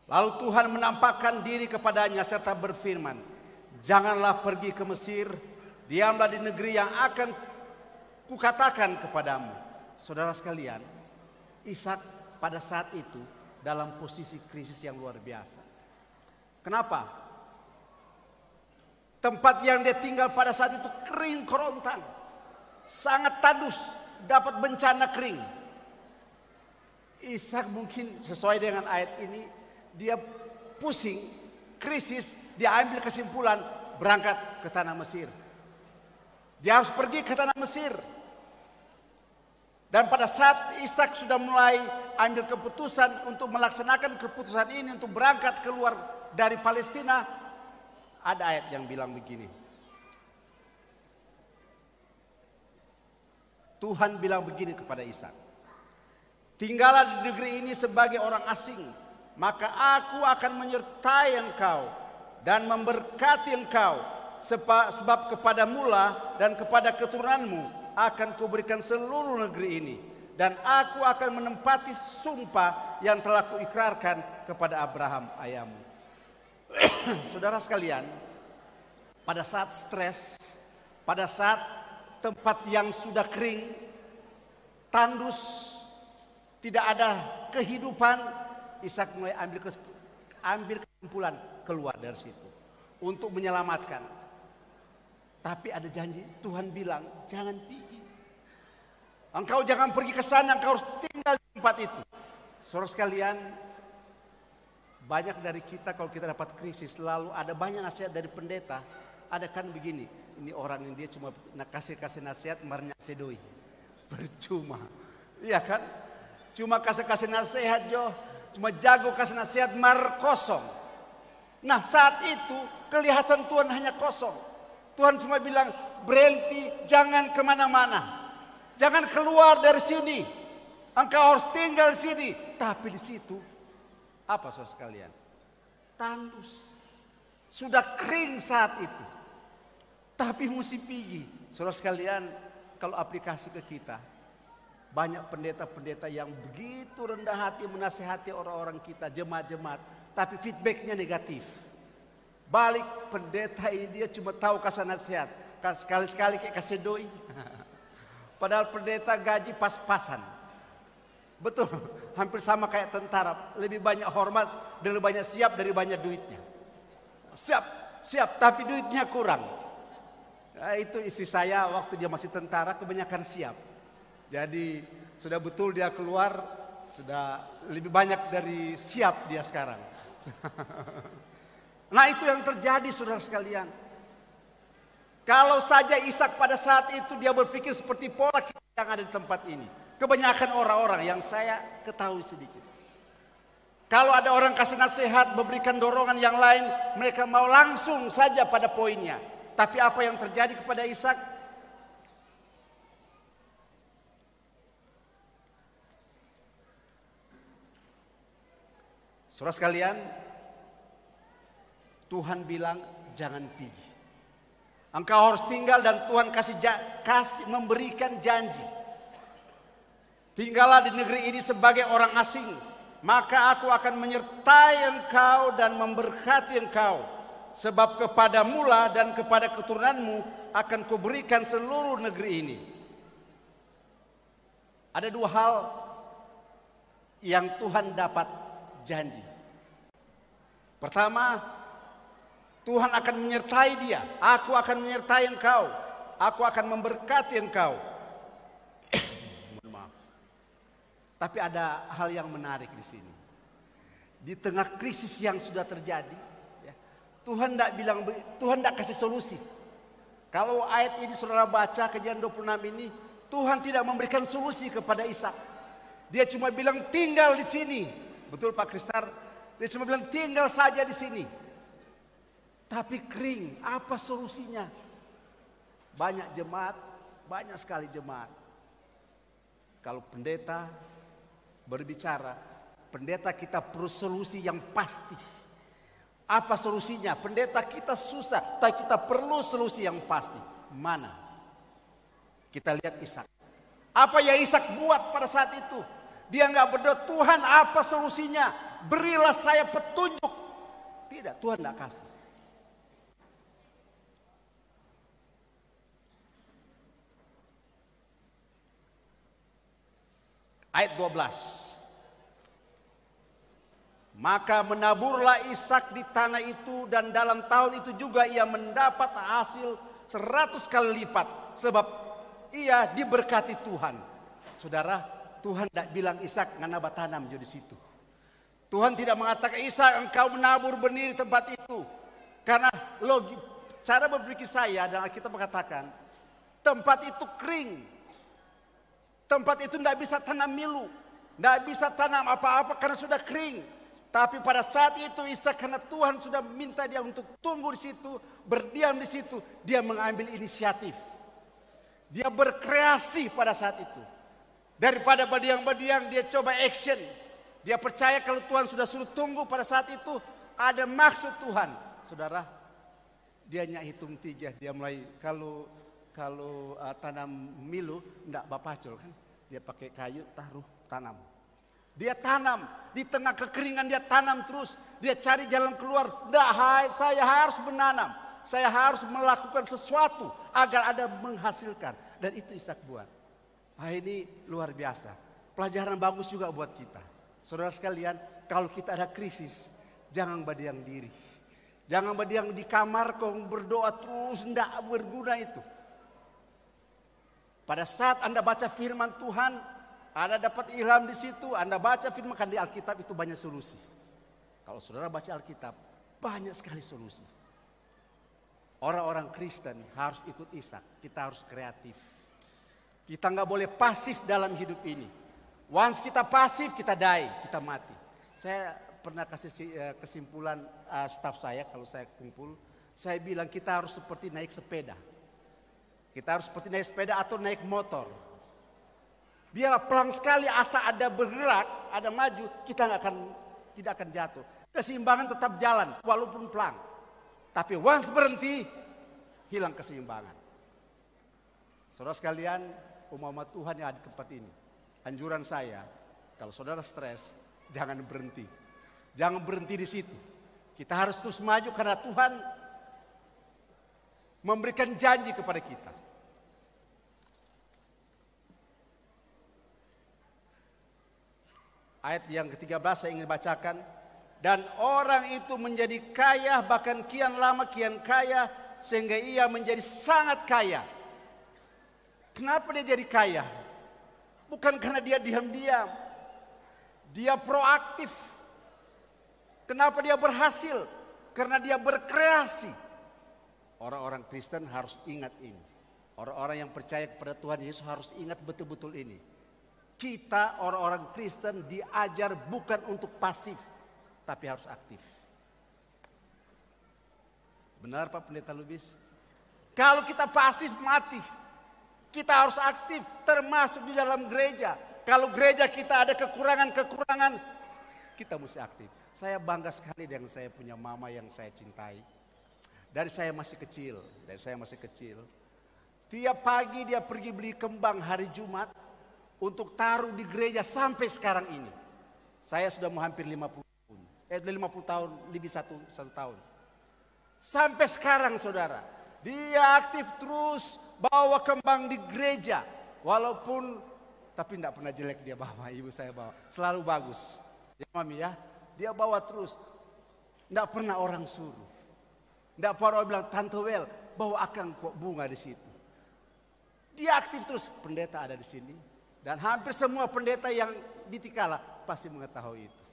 Lalu Tuhan menampakkan diri kepadanya serta berfirman, janganlah pergi ke Mesir, diamlah di negeri yang akan kukatakan kepadamu. Saudara sekalian, Ishak pada saat itu dalam posisi krisis yang luar biasa. Kenapa? Tempat yang dia tinggal pada saat itu kering kerontang, sangat tandus, dapat bencana kering. Ishak mungkin sesuai dengan ayat ini, dia pusing, krisis, dia ambil kesimpulan berangkat ke tanah Mesir. Dia harus pergi ke tanah Mesir. Dan pada saat Ishak sudah mulai ambil keputusan untuk melaksanakan keputusan ini untuk berangkat keluar dari Palestina, ada ayat yang bilang begini. Tuhan bilang begini kepada Ishak, tinggallah di negeri ini sebagai orang asing, maka aku akan menyertai engkau dan memberkati engkau, sebab kepadamulah dan kepada keturunanmu akan kuberikan seluruh negeri ini, dan aku akan menempati sumpah yang telah kuikrarkan kepada Abraham ayahmu. Saudara sekalian, pada saat stres, pada saat tempat yang sudah kering, tandus, tidak ada kehidupan, Ishak mulai ambil kesimpulan keluar dari situ untuk menyelamatkan. Tapi ada janji, Tuhan bilang jangan pergi. Engkau jangan pergi ke sana, engkau harus tinggal di tempat itu. Saudara sekalian, banyak dari kita kalau kita dapat krisis, lalu ada banyak nasihat dari pendeta. Ada kan begini, ini orang ini dia cuma kasih nasihat marnya sedoi. Percuma. Iya kan? Cuma kasih nasihat jo, cuma jago kasih nasihat mar kosong. Nah saat itu kelihatan Tuhan hanya kosong. Tuhan cuma bilang berhenti, jangan kemana-mana. Jangan keluar dari sini. Engkau harus tinggal di sini. Tapi di situ, apa saudara sekalian? Tandus. Sudah kering saat itu. Tapi mesti pergi. Saudara sekalian, kalau aplikasi ke kita, banyak pendeta-pendeta yang begitu rendah hati menasihati orang-orang kita, jemaat-jemaat. Tapi feedbacknya negatif. Balik pendeta ini dia cuma tahu kasih nasihat. Sekali-sekali kayak kasih doi. Padahal pendeta gaji pas-pasan. Betul, hampir sama kayak tentara. Lebih banyak hormat dan lebih banyak siap dari banyak duitnya. Siap, tapi duitnya kurang. Nah, itu istri saya waktu dia masih tentara kebanyakan siap. Jadi sudah betul dia keluar, sudah lebih banyak dari siap dia sekarang. Nah itu yang terjadi saudara sekalian. Kalau saja Ishak pada saat itu dia berpikir seperti pola kita yang ada di tempat ini. Kebanyakan orang-orang yang saya ketahui sedikit. Kalau ada orang kasih nasihat, memberikan dorongan yang lain, mereka mau langsung saja pada poinnya. Tapi apa yang terjadi kepada Ishak? Saudara sekalian, Tuhan bilang jangan pergi. Engkau harus tinggal dan Tuhan kasih memberikan janji. Tinggallah di negeri ini sebagai orang asing, maka aku akan menyertai engkau dan memberkati engkau. Sebab kepadamu lah dan kepada keturunanmu akan kuberikan seluruh negeri ini. Ada dua hal yang Tuhan dapat janji. Pertama, Tuhan akan menyertai dia. Aku akan menyertai engkau. Aku akan memberkati engkau. Mohon maaf. Tapi ada hal yang menarik di sini. Di tengah krisis yang sudah terjadi, ya, Tuhan tidak kasih solusi. Kalau ayat ini saudara baca Kejadian 26 ini, Tuhan tidak memberikan solusi kepada Ishak. Dia cuma bilang tinggal di sini. Betul Pak Kristar? Dia cuma bilang tinggal saja di sini. Tapi kering, apa solusinya? Banyak jemaat, banyak sekali jemaat. Kalau pendeta berbicara, pendeta kita perlu solusi yang pasti. Apa solusinya? Pendeta kita susah, tapi kita perlu solusi yang pasti. Mana? Kita lihat Ishak. Apa yang Ishak buat pada saat itu? Dia nggak berdoa, Tuhan apa solusinya? Berilah saya petunjuk. Tidak, Tuhan nggak kasih. Ayat 12. Maka menaburlah Ishak di tanah itu dan dalam tahun itu juga ia mendapat hasil 100 kali lipat. Sebab ia diberkati Tuhan. Saudara, Tuhan tidak bilang Ishak nganaba tanam di situ. Tuhan tidak mengatakan Ishak engkau menabur benih di tempat itu. Karena cara berpikir saya dan kita mengatakan tempat itu kering. Tempat itu tidak bisa tanam milu. Tidak bisa tanam apa-apa karena sudah kering. Tapi pada saat itu Ishak karena Tuhan sudah minta dia untuk tunggu di situ, berdiam di situ, dia mengambil inisiatif. Dia berkreasi pada saat itu. Daripada berdiam-berdiam dia coba action. Dia percaya kalau Tuhan sudah suruh tunggu pada saat itu ada maksud Tuhan. Saudara, dia hitung 3, dia mulai kalau tanam milu enggak bapacol kan. Dia pakai kayu taruh tanam. Dia tanam di tengah kekeringan, dia tanam terus. Dia cari jalan keluar. Saya harus menanam. Saya harus melakukan sesuatu agar ada menghasilkan. Dan itu Ishak buat. Ini luar biasa. Pelajaran bagus juga buat kita. Saudara sekalian, kalau kita ada krisis, jangan berdiam diri. Jangan berdiam di kamar kau berdoa terus, enggak berguna itu. Pada saat Anda baca firman Tuhan, Anda dapat ilham di situ, Anda baca firman kan di Alkitab itu banyak solusi. Kalau saudara baca Alkitab, banyak sekali solusi. Orang-orang Kristen harus ikut Ishak, kita harus kreatif. Kita nggak boleh pasif dalam hidup ini. Once kita pasif, kita die, kita mati. Saya pernah kasih kesimpulan staf saya kalau saya kumpul, saya bilang kita harus seperti naik sepeda. Kita harus seperti naik sepeda atau naik motor. Biarlah pelan sekali asa ada bergerak, ada maju, kita tidak akan jatuh. Keseimbangan tetap jalan walaupun pelan. Tapi once berhenti, hilang keseimbangan. Saudara sekalian, umat Tuhan yang ada di tempat ini. Anjuran saya, kalau saudara stres, jangan berhenti. Jangan berhenti di situ. Kita harus terus maju karena Tuhan memberikan janji kepada kita. Ayat yang ke-13 saya ingin bacakan. Dan orang itu menjadi kaya, bahkan kian lama kian kaya, sehingga ia menjadi sangat kaya. Kenapa dia jadi kaya? Bukan karena dia diam-diam. Dia proaktif. Kenapa dia berhasil? Karena dia berkreasi. Orang-orang Kristen harus ingat ini. Orang-orang yang percaya kepada Tuhan Yesus harus ingat betul-betul ini. Kita orang-orang Kristen diajar bukan untuk pasif, tapi harus aktif. Benar Pak Pendeta Lubis? Kalau kita pasif mati. Kita harus aktif termasuk di dalam gereja. Kalau gereja kita ada kekurangan-kekurangan, kita mesti aktif. Saya bangga sekali dengan saya punya mama yang saya cintai. Dari saya masih kecil. Tiap pagi dia pergi beli kembang hari Jumat untuk taruh di gereja sampai sekarang ini. Saya sudah mau hampir 50 tahun. 50 tahun lebih satu tahun. Sampai sekarang saudara, dia aktif terus bawa kembang di gereja. Walaupun, tapi tidak pernah jelek dia bawa, ibu saya bawa. Selalu bagus. Ya mami ya, dia bawa terus. Tidak pernah orang suruh. Tidak pernah orang bilang, Tante Wel, bawa akang kok bunga di situ. Dia aktif terus, pendeta ada di sini. Dan hampir semua pendeta yang di Tikala pasti mengetahui itu.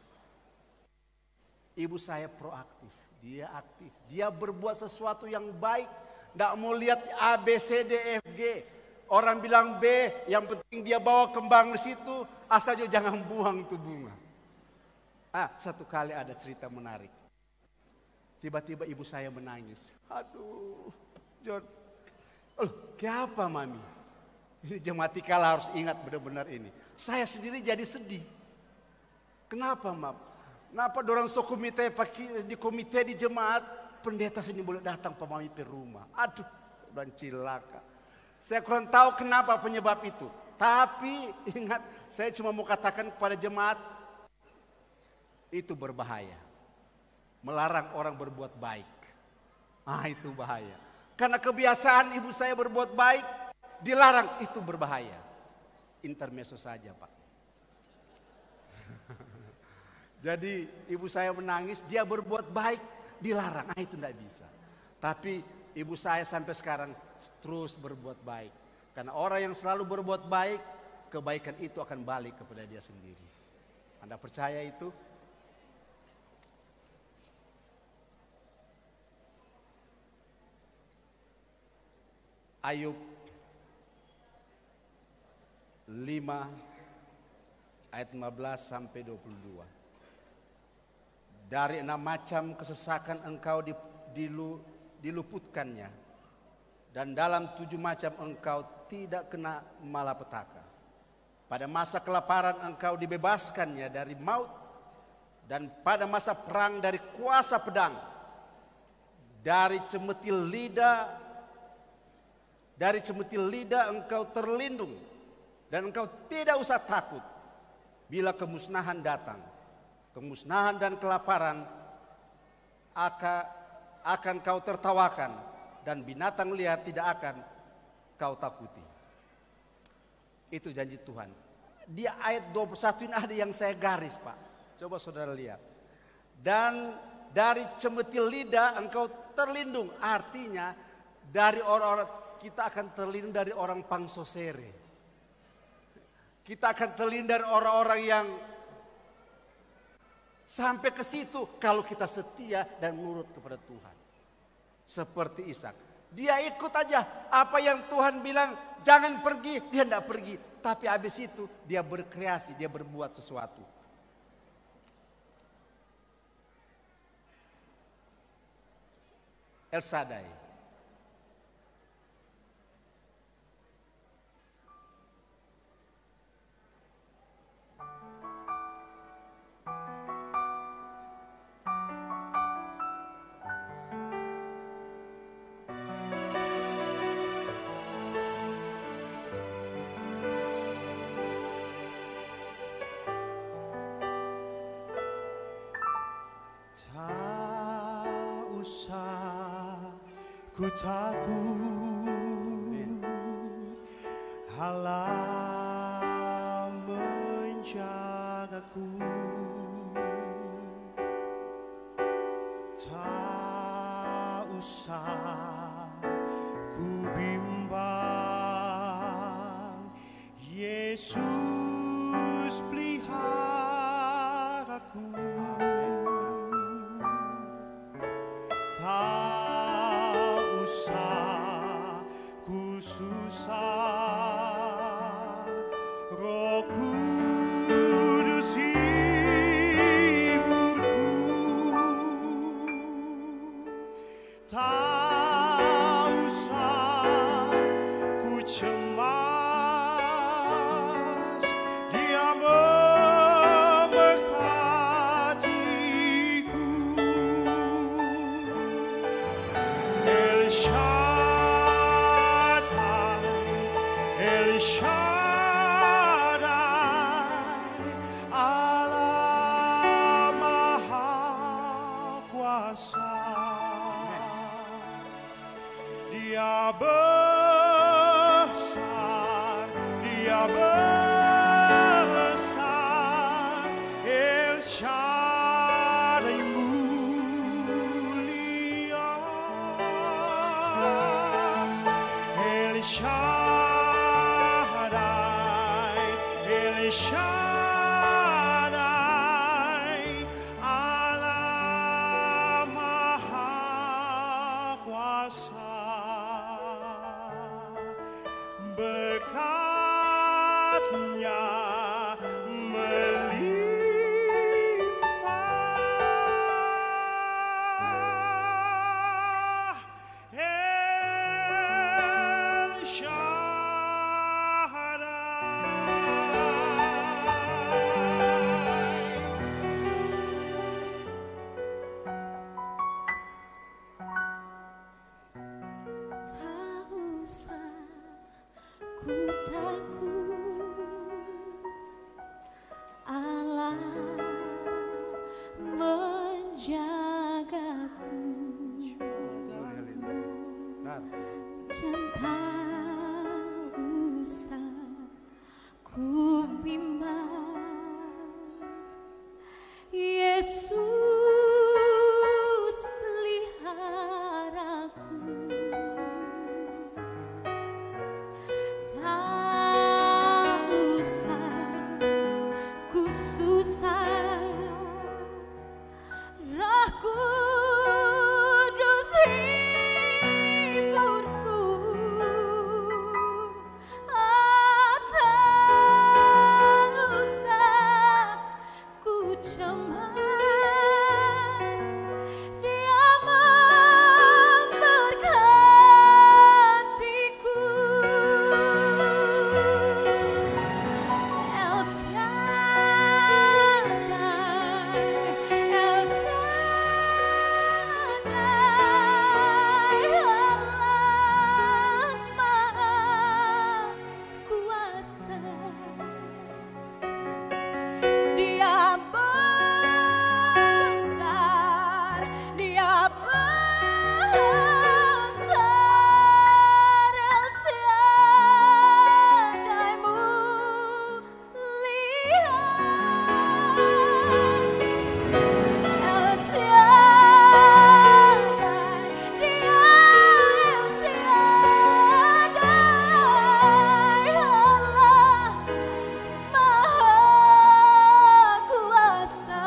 Ibu saya proaktif, dia aktif. Dia berbuat sesuatu yang baik. Tidak mau lihat A, B, C, D, F, G. Orang bilang B, yang penting dia bawa kembang di situ. Asal jangan buang tuh bunga. Satu kali ada cerita menarik. Tiba-tiba ibu saya menangis. Aduh, John. Kenapa mami? Ini jemaat Tikala harus ingat benar-benar ini. Saya sendiri jadi sedih. Kenapa mam? Kenapa dorang komite di komite di jemaat pendeta sini boleh datang pemami ke rumah? Aduh, dan cilaka. Saya kurang tahu kenapa penyebab itu. Tapi ingat, saya cuma mau katakan kepada jemaat, itu berbahaya. Melarang orang berbuat baik. Itu bahaya. Karena kebiasaan ibu saya berbuat baik, dilarang, itu berbahaya. Intermezzo saja Pak. Jadi ibu saya menangis, dia berbuat baik, dilarang. Itu tidak bisa. Tapi ibu saya sampai sekarang terus berbuat baik. Karena orang yang selalu berbuat baik, kebaikan itu akan balik kepada dia sendiri. Anda percaya itu? Ayub 5 ayat 15 sampai 22. Dari 6 macam kesesakan engkau diluputkannya, dan dalam 7 macam engkau tidak kena malapetaka. Pada masa kelaparan engkau dibebaskannya dari maut, dan pada masa perang dari kuasa pedang. Dari cemetil lidah engkau terlindung, dan engkau tidak usah takut bila kemusnahan datang. Kemusnahan dan kelaparan akan kau tertawakan, dan binatang liar tidak akan kau takuti. Itu janji Tuhan. Di ayat 21 ini ada yang saya garis Pak. Coba saudara lihat. Dan dari cemetil lidah engkau terlindung. Artinya dari orang-orang, kita akan terlindung dari orang pangsosere. Kita akan terlindung dari orang-orang yang sampai ke situ kalau kita setia dan nurut kepada Tuhan. Seperti Ishak. Dia ikut aja apa yang Tuhan bilang, jangan pergi, dia tidak pergi. Tapi habis itu dia berkreasi, dia berbuat sesuatu. El Shaddai. Tak usah ku takut, Allah menjagaku. Tak usah ku bimbang, Yesus peliharaku. Tak usah ku susah, Roh Kudus hiburku. Tak usah ku cemas, Dia memberkatiku. El Shaddai, Allah Maha Kuasa. Dia besar, Dia besar, El Shaddai mulia, El Shaddai, El Shaddai, Allah Maha Kuasa. Berkatnya melimpah, El Tak usah ku takut, Allah menjagaku. Dan tak usah ku bimbang, Yesus peliharaku. Tak usah ku susah, Roh Kudus hiburku. Tak usah ku cemas, Dia memberkatiku. El Shaddai, El Shaddai, Allah Maha Kuasa. Dia besar, Dia besar, El Shaddai mulia, El Shaddai, Dia El Shaddai, Allah Maha Kuasa.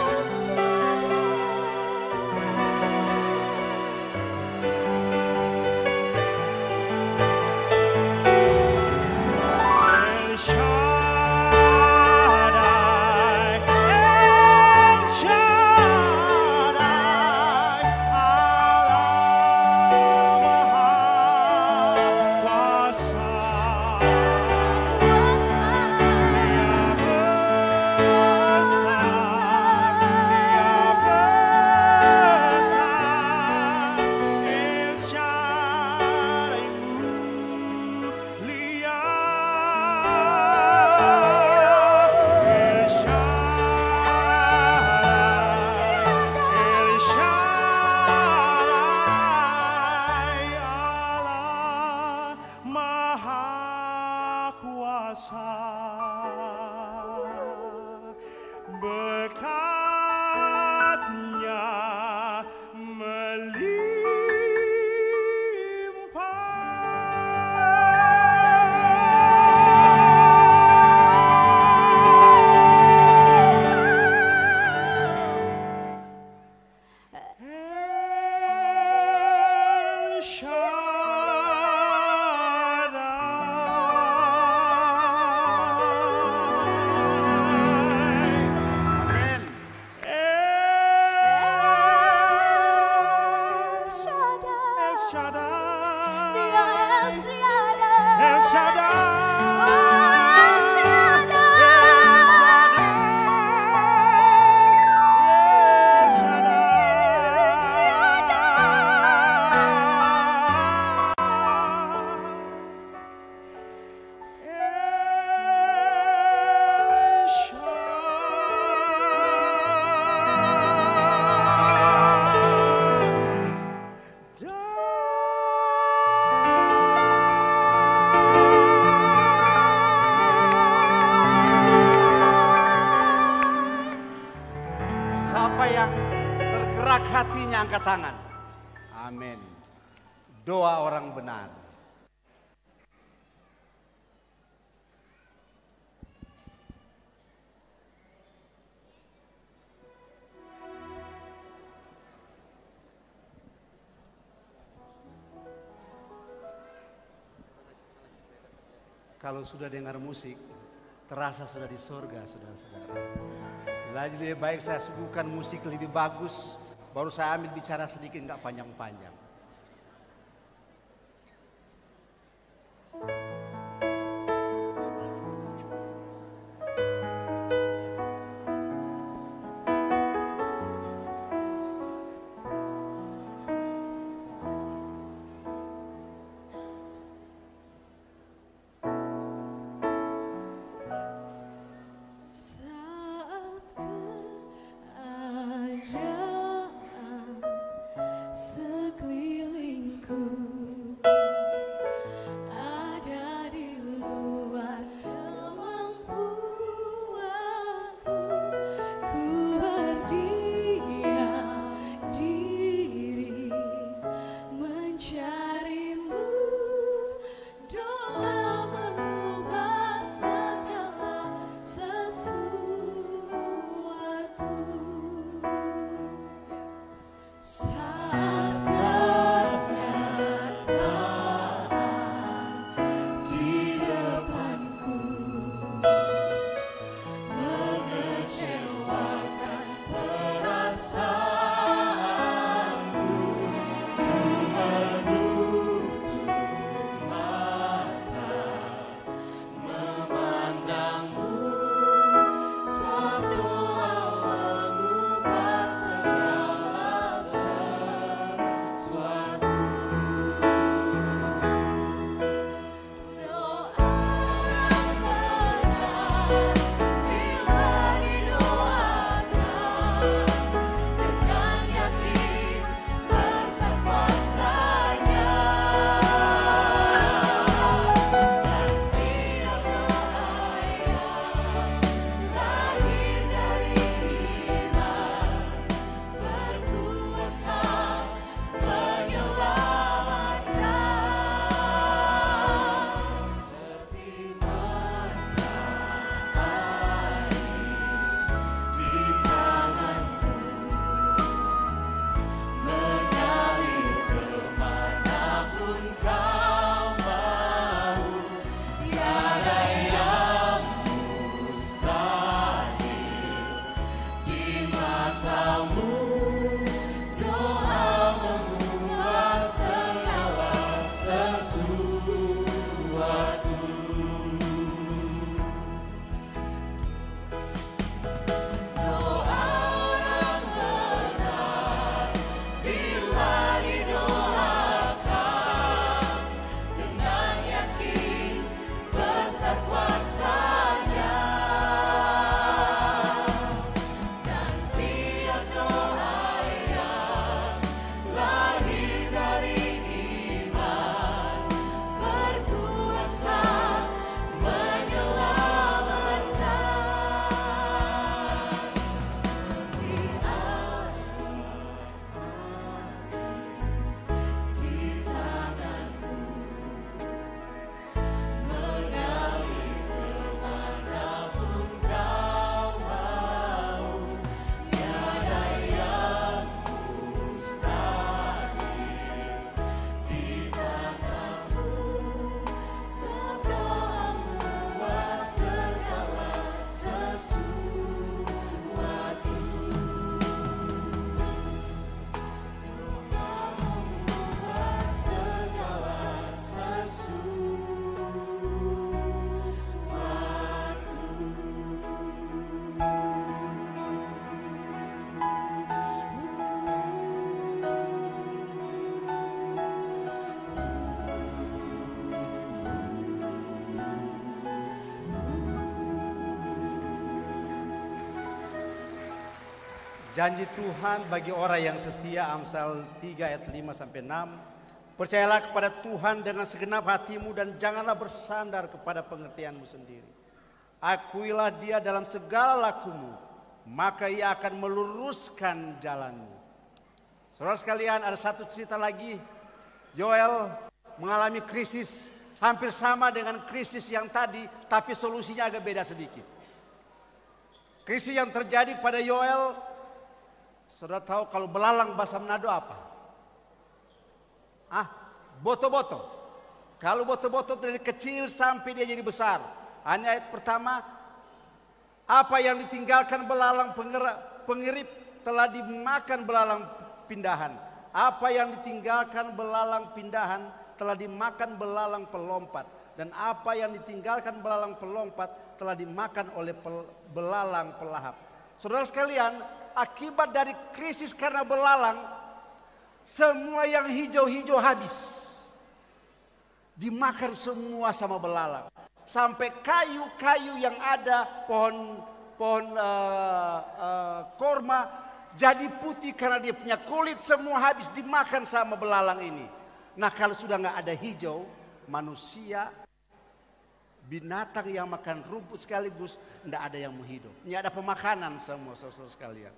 El Shaddai, El Shaddai, Allah Maha Kuasa. Berkatnya melimpah. Siapa yang tergerak hatinya angkat tangan. Amin. Doa orang benar. Kalau sudah dengar musik, terasa sudah di sorga, saudara-saudara. Lagi lebih baik saya suguhkan musik lebih bagus, baru saya ambil bicara sedikit, nggak panjang-panjang. Saat keadaan sekeliling Janji Tuhan bagi orang yang setia, Amsal 3 ayat 5 sampai 6. Percayalah kepada Tuhan dengan segenap hatimu dan janganlah bersandar kepada pengertianmu sendiri. Akuilah Dia dalam segala lakumu, maka Ia akan meluruskan jalanmu. Saudara sekalian, ada satu cerita lagi. Yoel mengalami krisis hampir sama dengan krisis yang tadi, tapi solusinya agak beda sedikit. Krisis yang terjadi pada Yoel, saudara tahu kalau belalang bahasa Manado apa? Boto-boto. Kalau boto-boto dari kecil sampai dia jadi besar. Hanya ayat pertama, apa yang ditinggalkan belalang pengirip telah dimakan belalang pindahan. Apa yang ditinggalkan belalang pindahan telah dimakan belalang pelompat. Dan apa yang ditinggalkan belalang pelompat telah dimakan oleh belalang pelahap. Saudara sekalian, akibat dari krisis karena belalang, semua yang hijau-hijau habis. Dimakan semua sama belalang. Sampai kayu-kayu yang ada, pohon korma jadi putih karena dia punya kulit, semua habis dimakan sama belalang ini. Nah, kalau sudah nggak ada hijau, manusia, binatang yang makan rumput sekaligus, tidak ada yang mau hidup. Ini ada pemakanan semua saudara sekalian.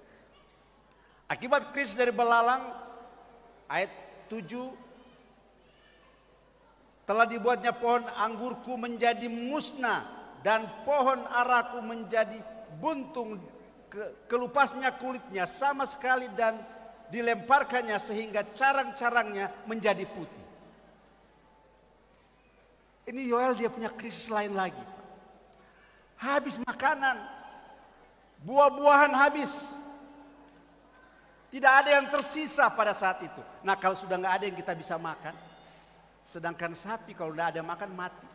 Akibat krisis dari belalang, ayat 7, telah dibuatnya pohon anggurku menjadi musnah dan pohon araku menjadi buntung, kelupasnya kulitnya sama sekali dan dilemparkannya sehingga carang-carangnya menjadi putih. Ini Yoel dia punya krisis lain lagi. Habis makanan, buah-buahan habis. Tidak ada yang tersisa pada saat itu. Nah, kalau sudah nggak ada yang kita bisa makan, sedangkan sapi kalau tidak ada makan mati.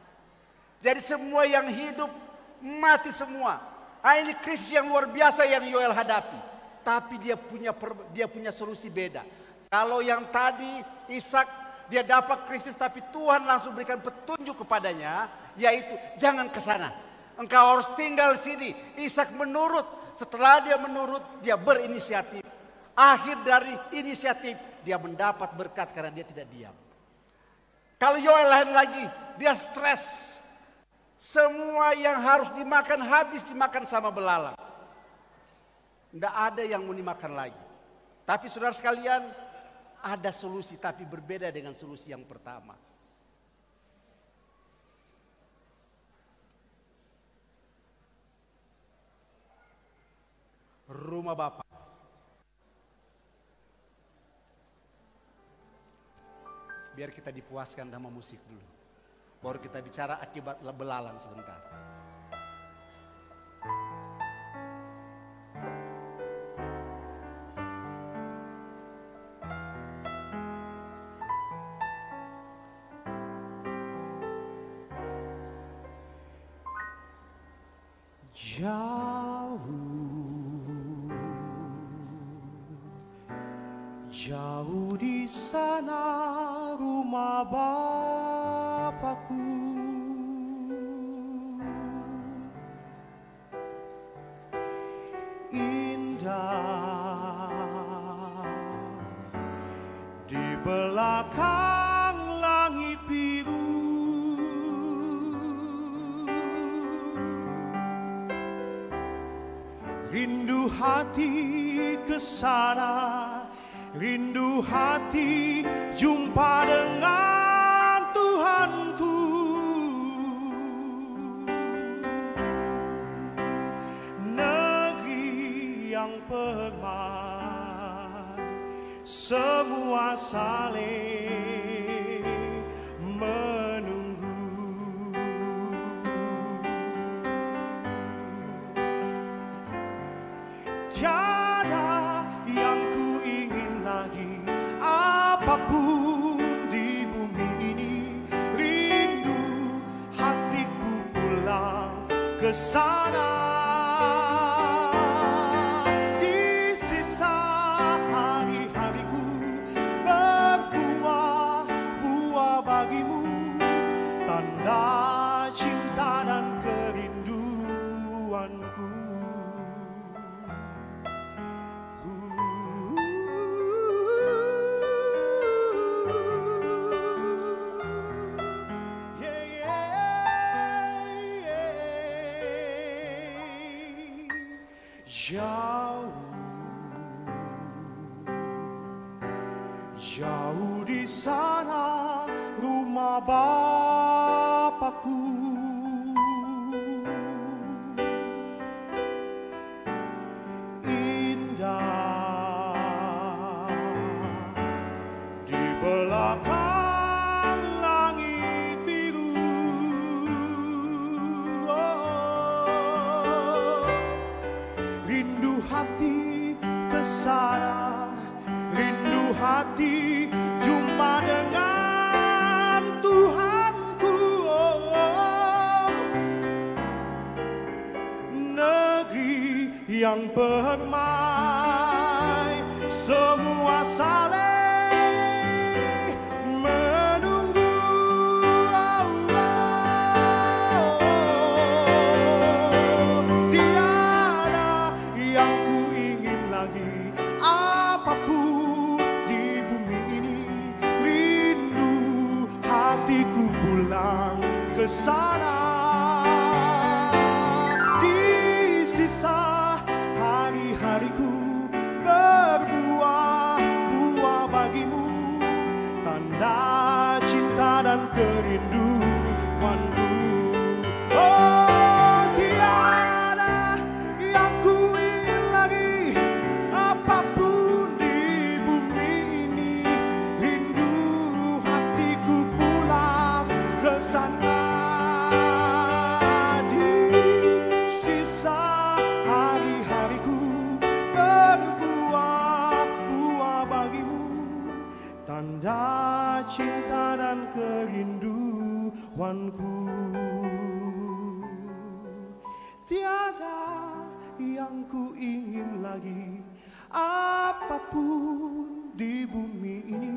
Jadi semua yang hidup mati semua. Ini krisis yang luar biasa yang Yoel hadapi. Tapi dia punya solusi beda. Kalau yang tadi Ishak dia dapat krisis tapi Tuhan langsung berikan petunjuk kepadanya, yaitu jangan ke sana. Engkau harus tinggal di sini. Ishak menurut. Setelah dia menurut, dia berinisiatif. Akhir dari inisiatif, dia mendapat berkat karena dia tidak diam. Kalau Yoel lain lagi, dia stres. Semua yang harus dimakan habis dimakan sama belalang. Tidak ada yang mau dimakan lagi. Tapi saudara sekalian, ada solusi tapi berbeda dengan solusi yang pertama. Rumah Bapa. Biar kita dipuaskan sama musik dulu. Baru kita bicara akibat belalang sebentar. Jauh di sana rumah Bapakku, indah di belakang langit biru. Rindu hati ke sana, rindu hati jumpa dengan Tuhanku. Negeri yang permai, semua saling menunggu. Tiada yang ku ingin lagi, apapun di bumi ini. Rindu hatiku pulang ke sana. Di sisa hari-hariku berbuah-buah bagimu, tanda cinta dan kerinduanku. Jauh, jauh di sana rumah Bapakku. Indah di belakang langit biru. Rindu hati ke sana, rindu hati jumpa dengan Tuhanku. Negeri yang permai, semua saling menunggu. Tiada yang ku ingin lagi, apapun di bumi ini. Rindu hatiku pulang ke sana. Di sisa hari-hariku berbuah-buah bagimu, tanda cinta dan kerinduanku. Oh, tiada yang ku ingin lagi, apapun di bumi ini. Rindu hatiku pulang ke sana. Di sisa hari-hariku berbuah-buah bagimu, tanda cinta dan kerinduanku. Tiada yang ku ingin lagi, apapun di bumi ini.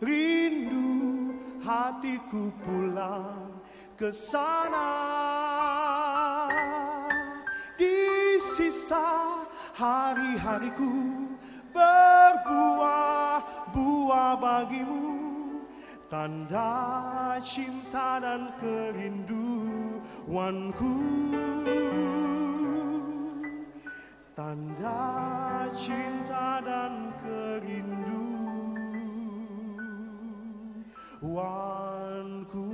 Rindu hatiku pulang ke sana. Di sisa hari-hariku berbuah-buah bagimu, tanda cinta dan kerinduanku. Tanda cinta dan kerinduanku.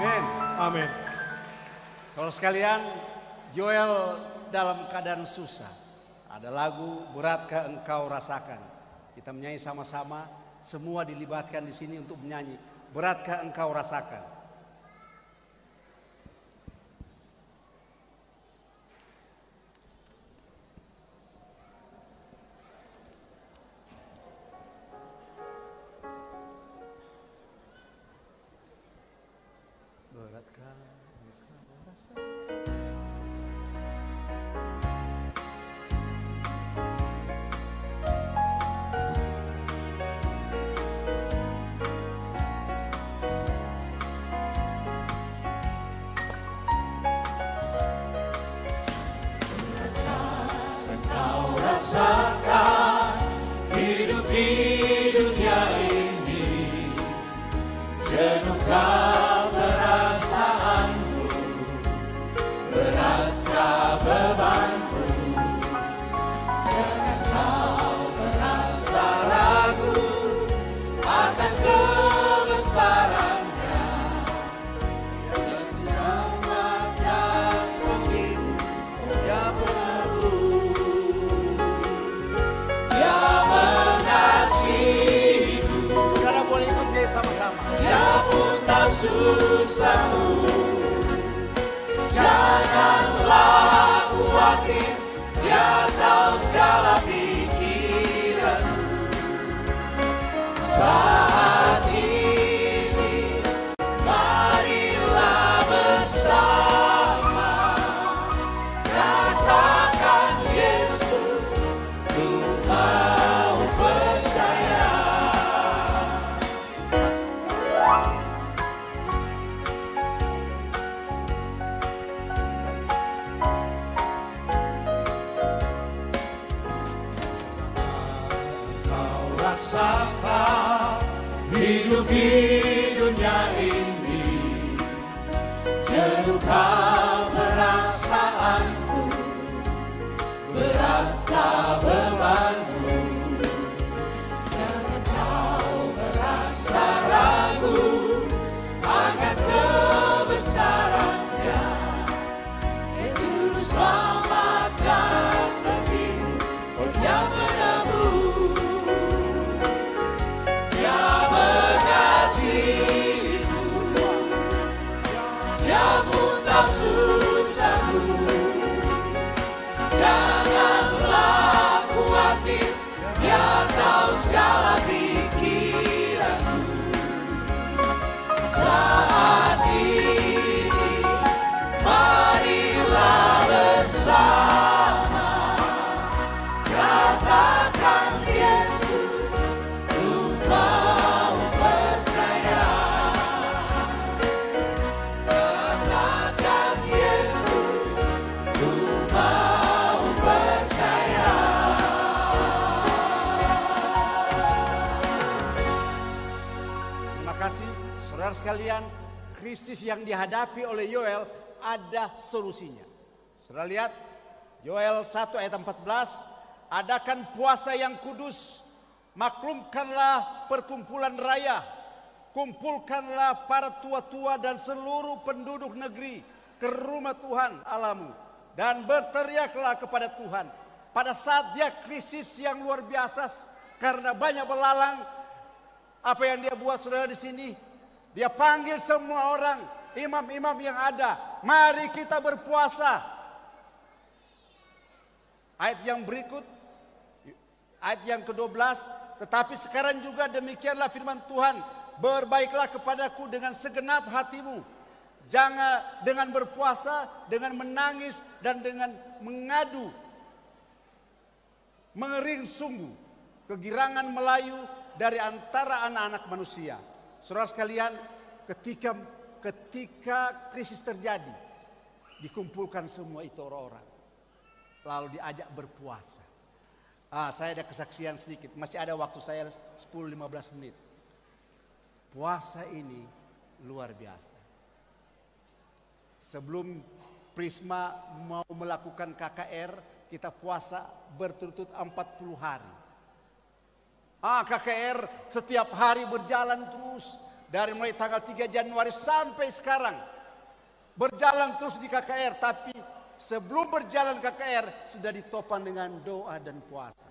Amin. Amin. Kalau sekalian, Joel dalam keadaan susah. Ada lagu Beratkah Engkau Rasakan. Kita menyanyi sama-sama. Semua dilibatkan di sini untuk menyanyi Beratkah Engkau Rasakan. Beratkah engkau rasakan? Rasakan hidup di dunia ini, jenuhkah perasaanmu sekalian, krisis yang dihadapi oleh Yoel ada solusinya. Saudara lihat Yoel 1 ayat 14, adakan puasa yang kudus, maklumkanlah perkumpulan raya, kumpulkanlah para tua-tua dan seluruh penduduk negeri ke rumah Tuhan Allahmu, dan berteriaklah kepada Tuhan. Pada saat dia krisis yang luar biasa karena banyak belalang, apa yang dia buat saudara di sini? Dia panggil semua orang, imam-imam yang ada, mari kita berpuasa. Ayat yang berikut, ayat yang ke-12, tetapi sekarang juga demikianlah firman Tuhan, berbaiklah kepadaku dengan segenap hatimu. Jangan dengan berpuasa, dengan menangis, dan dengan mengadu. Mengering sungguh, kegirangan melayu dari antara anak-anak manusia. Saudara sekalian, ketika krisis terjadi, dikumpulkan semua itu orang-orang, lalu diajak berpuasa. Saya ada kesaksian sedikit, masih ada waktu saya 10-15 menit. Puasa ini luar biasa. Sebelum Prisma mau melakukan KKR, kita puasa berturut-turut 40 hari. KKR setiap hari berjalan terus. Dari mulai tanggal 3 Januari sampai sekarang. Berjalan terus di KKR. Tapi sebelum berjalan KKR sudah ditopang dengan doa dan puasa.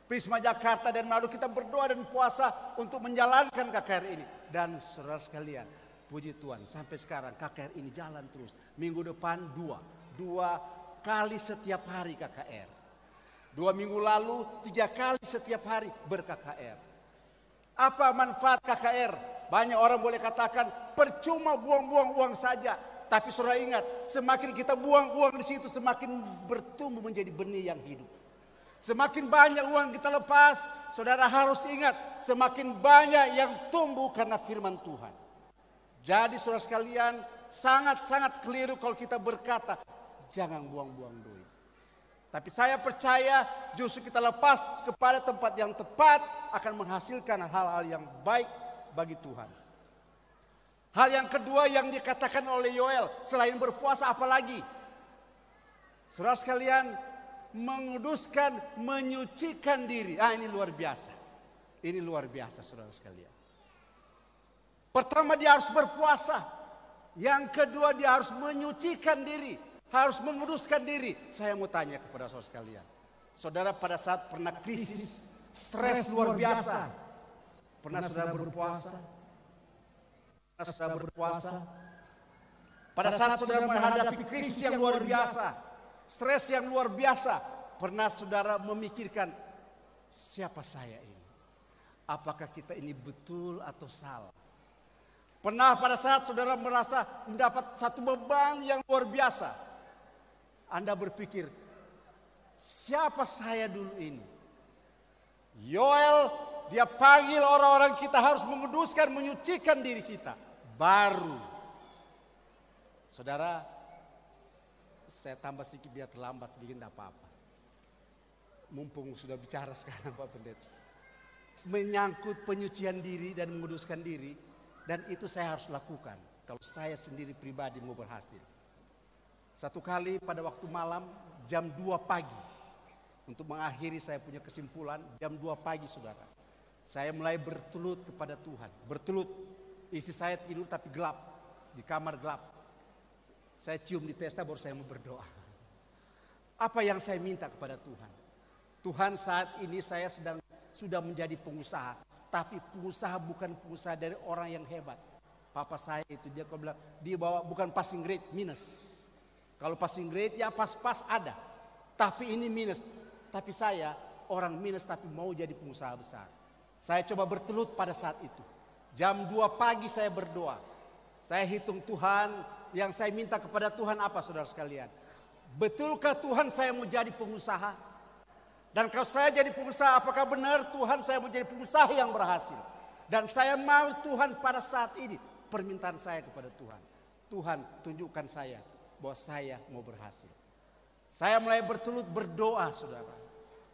Prisma Jakarta dan Manado kita berdoa dan puasa untuk menjalankan KKR ini. Dan saudara sekalian, puji Tuhan sampai sekarang KKR ini jalan terus. Minggu depan dua kali setiap hari KKR. 2 minggu lalu 3 kali setiap hari ber-KKR. Apa manfaat KKR? Banyak orang boleh katakan percuma buang-buang uang saja. Tapi saudara ingat, semakin kita buang uang di situ, semakin bertumbuh menjadi benih yang hidup. Semakin banyak uang kita lepas, saudara harus ingat, semakin banyak yang tumbuh karena firman Tuhan. Jadi saudara sekalian, sangat-sangat keliru kalau kita berkata, jangan buang-buang duit. Tapi saya percaya justru kita lepas kepada tempat yang tepat akan menghasilkan hal-hal yang baik bagi Tuhan. Hal yang kedua yang dikatakan oleh Yoel, selain berpuasa apalagi? Saudara sekalian, menguduskan, menyucikan diri. Ini luar biasa. Ini luar biasa saudara sekalian. Pertama dia harus berpuasa. Yang kedua dia harus menyucikan diri. Harus menguduskan diri. Saya mau tanya kepada saudara sekalian. Saudara pada saat pernah krisis, stres luar biasa. Pernah saudara berpuasa? Pernah saudara berpuasa? Pada saat saudara menghadapi krisis yang luar biasa, stres yang luar biasa, pernah saudara memikirkan, siapa saya ini? Apakah kita ini betul atau salah? Pernah pada saat saudara merasa mendapat satu beban yang luar biasa, Anda berpikir, siapa saya dulu ini? Yoel, dia panggil orang-orang kita harus menguduskan, menyucikan diri kita. Baru. Saudara, saya tambah sedikit biar terlambat sedikit, tidak apa-apa. Mumpung sudah bicara sekarang Pak Pendeta. Menyangkut penyucian diri dan menguduskan diri, dan itu saya harus lakukan kalau saya sendiri pribadi mau berhasil. Satu kali pada waktu malam jam 2 pagi, untuk mengakhiri saya punya kesimpulan, jam 2 pagi saudara, saya mulai bertelut kepada Tuhan. Bertelut, istri saya tidur tapi gelap, di kamar gelap. Saya cium di testa baru saya mau berdoa. Apa yang saya minta kepada Tuhan? Tuhan, saat ini saya sudah menjadi pengusaha, tapi pengusaha bukan pengusaha dari orang yang hebat. Papa saya itu dia bilang, dia bawa bukan passing grade, minus. Kalau passing grade ya pas-pas ada, tapi ini minus. Tapi saya orang minus tapi mau jadi pengusaha besar. Saya coba bertelut pada saat itu. Jam 2 pagi saya berdoa. Saya hitung Tuhan, yang saya minta kepada Tuhan apa saudara sekalian? Betulkah Tuhan saya mau jadi pengusaha? Dan kalau saya jadi pengusaha, apakah benar Tuhan saya mau jadi pengusaha yang berhasil? Dan saya mau Tuhan pada saat ini, permintaan saya kepada Tuhan. Tuhan tunjukkan saya bahwa saya mau berhasil. Saya mulai bertelut berdoa saudara.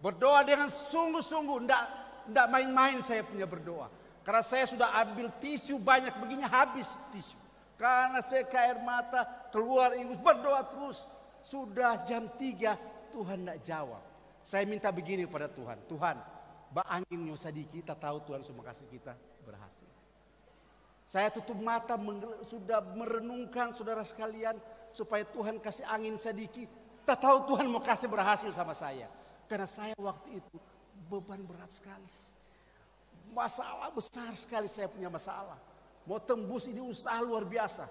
Berdoa dengan sungguh-sungguh, tidak main-main saya punya berdoa. Karena saya sudah ambil tisu banyak begini, habis tisu. Karena saya ke air mata, keluar ingus, berdoa terus. Sudah jam 3, Tuhan tidak jawab. Saya minta begini pada Tuhan. Tuhan, anginnya sedikit, kita tahu Tuhan semua kasih kita berhasil. Saya tutup mata, sudah merenungkan saudara sekalian. Supaya Tuhan kasih angin sedikit. Kita tahu Tuhan mau kasih berhasil sama saya. Karena saya waktu itu beban berat sekali. Masalah besar sekali saya punya masalah. Mau tembus ini usaha luar biasa.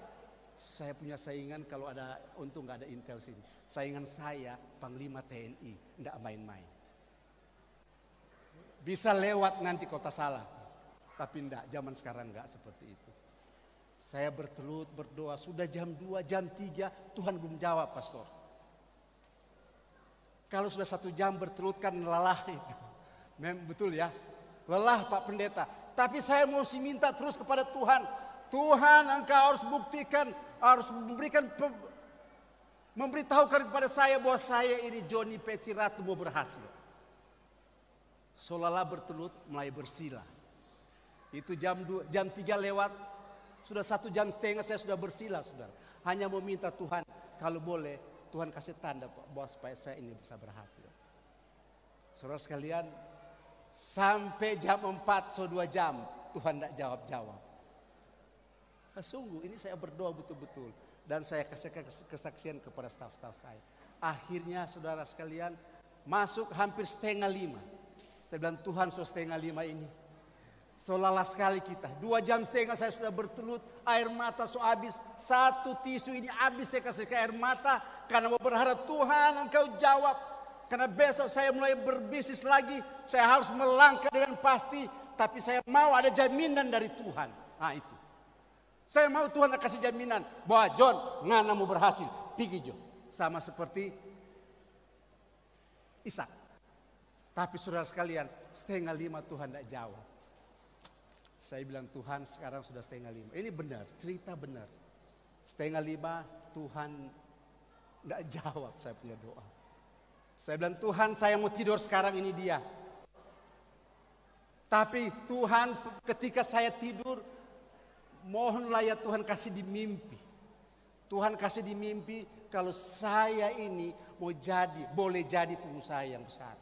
Saya punya saingan kalau ada, untung gak ada intel sini. Saingan saya Panglima TNI, enggak main-main. Bisa lewat nanti kota salah. Tapi enggak, zaman sekarang enggak seperti itu. Saya bertelut, berdoa, sudah jam 2, jam 3, Tuhan belum jawab pastor. Kalau sudah 1 jam bertelut kan lelah itu. Betul ya, lelah Pak Pendeta. Tapi saya mesti minta terus kepada Tuhan. Tuhan, Engkau harus buktikan, harus memberitahukan kepada saya bahwa saya ini Johnny Peci Ratu mau berhasil. Seolah-olah bertelut mulai bersila. Itu jam 3 lewat, sudah 1,5 jam saya sudah bersila, saudara. Hanya meminta Tuhan, kalau boleh Tuhan kasih tanda bahwa supaya saya ini bisa berhasil. Saudara sekalian, sampai jam 4, so 2 jam Tuhan tidak jawab-jawab. Sungguh ini saya berdoa betul-betul. Dan saya kasih kesaksian kepada staf-staf saya. Akhirnya saudara sekalian, masuk hampir 4:30. Saya bilang Tuhan so 4:30 ini. So lelah sekali kita. 2,5 jam saya sudah bertelut. Air mata so habis. 1 tisu ini habis saya kasih ke air mata. Karena mau berharap Tuhan Engkau jawab. Karena besok saya mulai berbisnis lagi. Saya harus melangkah dengan pasti. Tapi saya mau ada jaminan dari Tuhan. Nah itu. Saya mau Tuhan kasih jaminan. Bahwa John, ngana mau berhasil. Pergi John. Sama seperti Ishak. Tapi saudara sekalian, 4:30 Tuhan tidak jawab. Saya bilang Tuhan sekarang sudah 4:30. Ini benar, cerita benar. 4:30 Tuhan tidak jawab saya punya doa. Saya bilang Tuhan saya mau tidur sekarang ini dia. Tapi Tuhan ketika saya tidur, mohonlah ya Tuhan kasih di mimpi. Tuhan kasih di mimpi kalau saya ini mau boleh jadi pengusaha yang besar.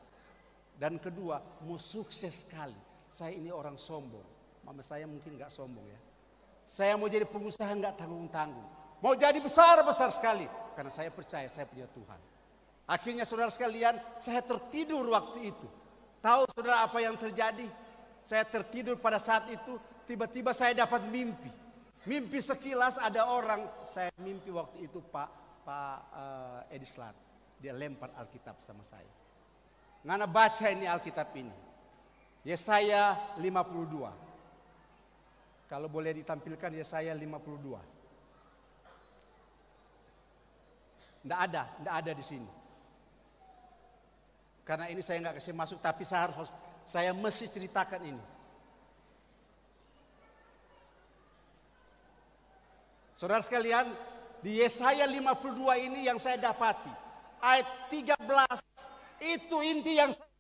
Dan kedua, mau sukses sekali. Saya ini orang sombong. Mama saya mungkin gak sombong ya. Saya mau jadi pengusaha gak tanggung-tanggung. Mau jadi besar-besar sekali. Karena saya percaya saya punya Tuhan. Akhirnya saudara sekalian, saya tertidur waktu itu. Tahu saudara apa yang terjadi? Saya tertidur pada saat itu. Tiba-tiba saya dapat mimpi. Mimpi sekilas ada orang. Saya mimpi waktu itu Pak Edislat. Dia lempar Alkitab sama saya. Ngana baca ini Alkitab ini. Yesaya 52. Kalau boleh ditampilkan Yesaya 52. Tidak ada di sini. Karena ini saya nggak kasih masuk, tapi saya mesti ceritakan ini. Saudara sekalian, di Yesaya 52 ini yang saya dapati. Ayat 13, itu inti yang saya...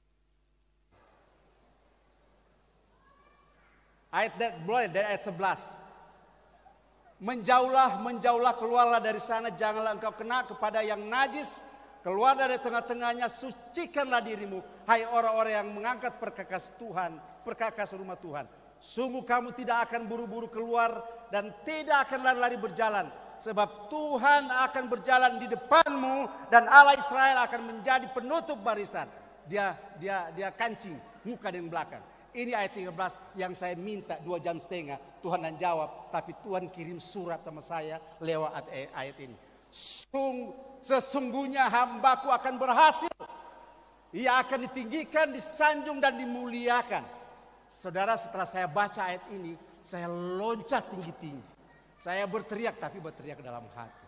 Boleh dari ayat 11. Menjauhlah, keluarlah dari sana, janganlah engkau kena kepada yang najis. Keluar dari tengah-tengahnya, sucikanlah dirimu. Hai orang-orang yang mengangkat perkakas Tuhan, perkakas rumah Tuhan. Sungguh kamu tidak akan buru-buru keluar dan tidak akan lari-lari berjalan. Sebab Tuhan akan berjalan di depanmu dan Allah Israel akan menjadi penutup barisan. Dia kancing muka dan belakang. Ini ayat 13 yang saya minta 2,5 jam. Tuhan dan jawab. Tapi Tuhan kirim surat sama saya lewat ayat ini. Sesungguhnya hambaku akan berhasil. Ia akan ditinggikan, disanjung dan dimuliakan. Saudara, setelah saya baca ayat ini, saya loncat tinggi-tinggi. Saya berteriak, tapi berteriak dalam hati.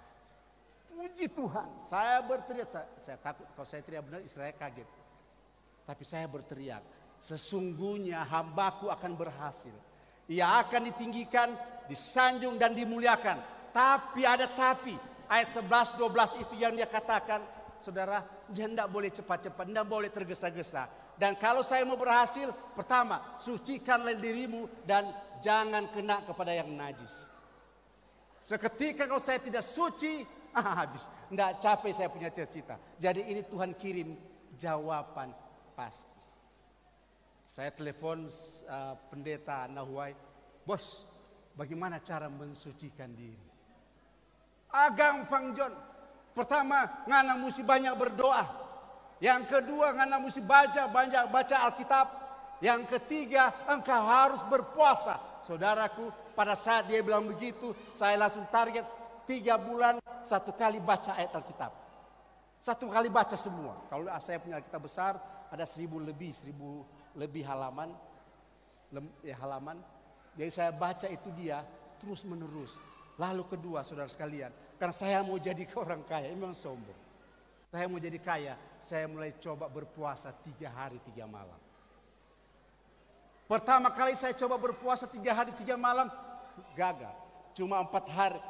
Puji Tuhan, saya berteriak. Saya takut kalau saya teriak benar, Israel kaget. Tapi saya berteriak, sesungguhnya hambaku akan berhasil. Ia akan ditinggikan, disanjung dan dimuliakan. Tapi ada tapi. Ayat 11-12 itu yang dia katakan, saudara, dia tidak boleh cepat-cepat, tidak boleh tergesa-gesa. Dan kalau saya mau berhasil, pertama, sucikanlah dirimu dan jangan kena kepada yang najis. Seketika kalau saya tidak suci, habis. Tidak capek saya punya cita-cita. Jadi ini Tuhan kirim jawaban pasti. Saya telepon pendeta Nahuai, bos, bagaimana cara mensucikan diri? Gampang John. Pertama, ngana mesti banyak berdoa. Yang kedua, ngana mesti baca Alkitab. Yang ketiga, engkau harus berpuasa. Saudaraku, pada saat dia bilang begitu, saya langsung target 3 bulan 1 kali baca ayat Alkitab. 1 kali baca semua. Kalau saya punya Alkitab besar, ada 1000 lebih halaman. Halaman. Jadi saya baca itu dia terus menerus. Lalu kedua, saudara sekalian, karena saya mau jadi orang kaya, memang sombong. Saya mau jadi kaya, saya mulai coba berpuasa 3 hari 3 malam. Pertama kali saya coba berpuasa 3 hari 3 malam, gagal. Cuma 4 hari.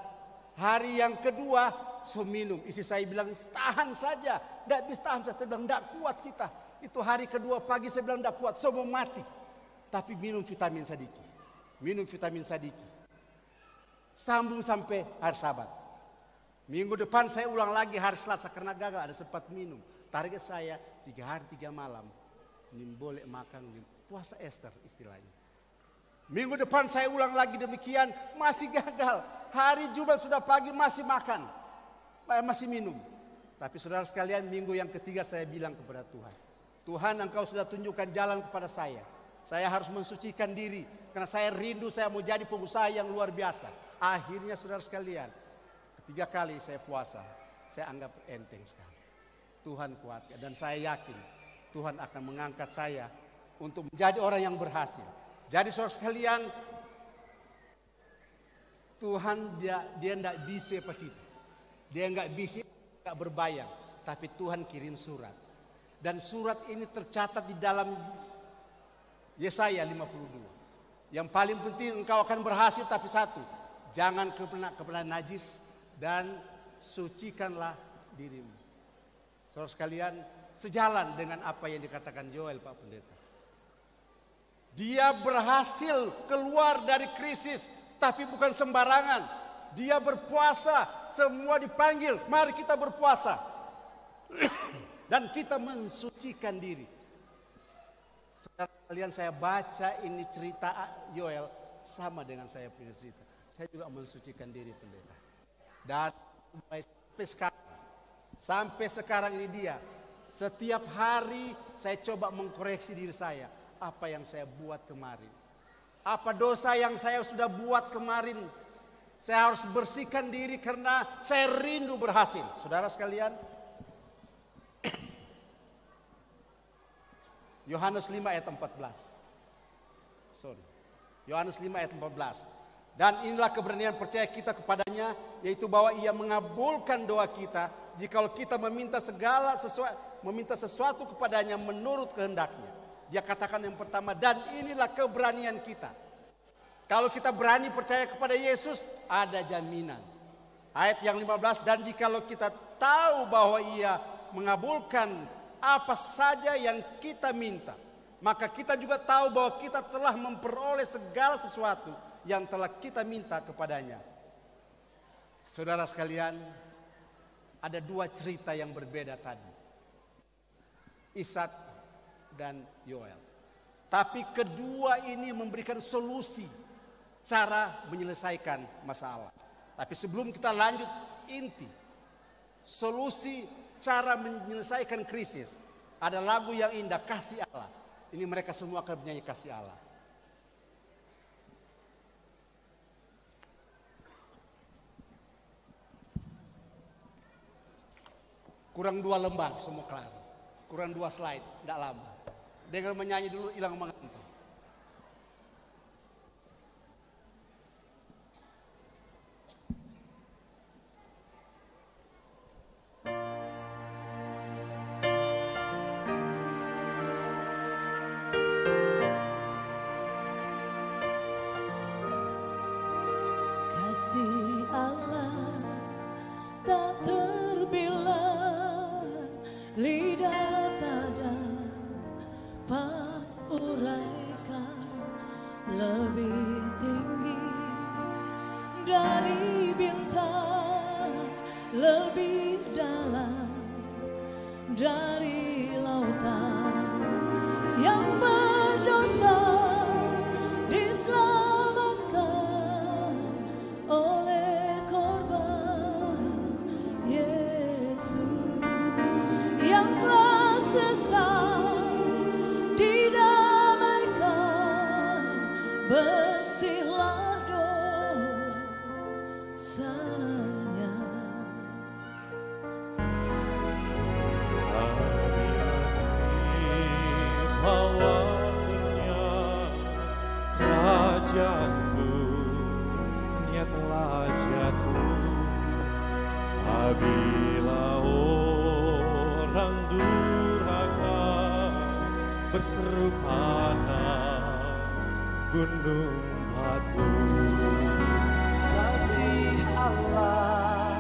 Hari yang kedua, saya minum. Istri saya bilang, tahan saja. Tidak bisa tahan, saya bilang, tidak kuat kita. Itu hari kedua pagi saya bilang, tidak kuat, saya mau mati. Tapi minum vitamin sedikit. Sambung sampai hari Sabat. Minggu depan saya ulang lagi hari Selasa karena gagal, ada sempat minum. Target saya 3 hari 3 malam. Ini boleh makan, puasa Esther istilahnya. Minggu depan saya ulang lagi demikian, masih gagal. Hari Jumat sudah pagi masih makan, masih minum. Tapi saudara sekalian, minggu yang ketiga saya bilang kepada Tuhan, Tuhan, engkau sudah tunjukkan jalan kepada saya. Saya harus mensucikan diri karena saya rindu, saya mau jadi pengusaha yang luar biasa. Akhirnya saudara sekalian, 3 kali saya puasa, saya anggap enteng sekali. Tuhan kuatkan dan saya yakin Tuhan akan mengangkat saya untuk menjadi orang yang berhasil. Jadi saudara sekalian, Tuhan dia tidak bisa apa kita. Dia nggak bisa, nggak berbayang. Tapi Tuhan kirim surat. Dan surat ini tercatat di dalam Yesaya 52. Yang paling penting engkau akan berhasil, tapi satu, jangan kepada najis dan sucikanlah dirimu. Saudara sekalian, sejalan dengan apa yang dikatakan Joel, Pak Pendeta. Dia berhasil keluar dari krisis, tapi bukan sembarangan. Dia berpuasa, semua dipanggil, mari kita berpuasa. Dan kita mensucikan diri. Saudara sekalian, saya baca ini cerita Joel sama dengan saya punya cerita. Saya juga mensucikan diri, Pendeta. Dan sampai sekarang ini dia, setiap hari saya coba mengkoreksi diri saya. Apa yang saya buat kemarin, apa dosa yang saya sudah buat kemarin, saya harus bersihkan diri karena saya rindu berhasil. Saudara sekalian, Yohanes 5 ayat 14. Yohanes 5 ayat 14. Dan inilah keberanian percaya kita kepadanya, yaitu bahwa ia mengabulkan doa kita jikalau kita meminta sesuatu kepadanya menurut kehendaknya. Dia katakan yang pertama, dan inilah keberanian kita. Kalau kita berani percaya kepada Yesus, ada jaminan. Ayat yang 15, dan jikalau kita tahu bahwa ia mengabulkan apa saja yang kita minta, maka kita juga tahu bahwa kita telah memperoleh segala sesuatu yang telah kita minta kepadanya. Saudara sekalian, ada 2 cerita yang berbeda tadi. Ishak dan Yoel. Tapi kedua ini memberikan solusi cara menyelesaikan masalah. Tapi sebelum kita lanjut inti solusi cara menyelesaikan krisis, ada lagu yang indah, Kasih Allah. Ini mereka semua akan menyanyi Kasih Allah. Kurang 2 lembar semua kelar. Kurang 2 slide, tidak lama. Dengan menyanyi dulu hilang mengantuk. Kasih Allah tak terbilang, lidah tak lebih dalam dari lautan. Yang berdosa diselamatkan oleh korban Yesus. Yang telah sesat didamaikan, bersihlah dosanya. Bahwa dunia kerajaanmu dunia telah jatuh. Apabila orang durhaka berseru pada gunung batu, Kasih Allah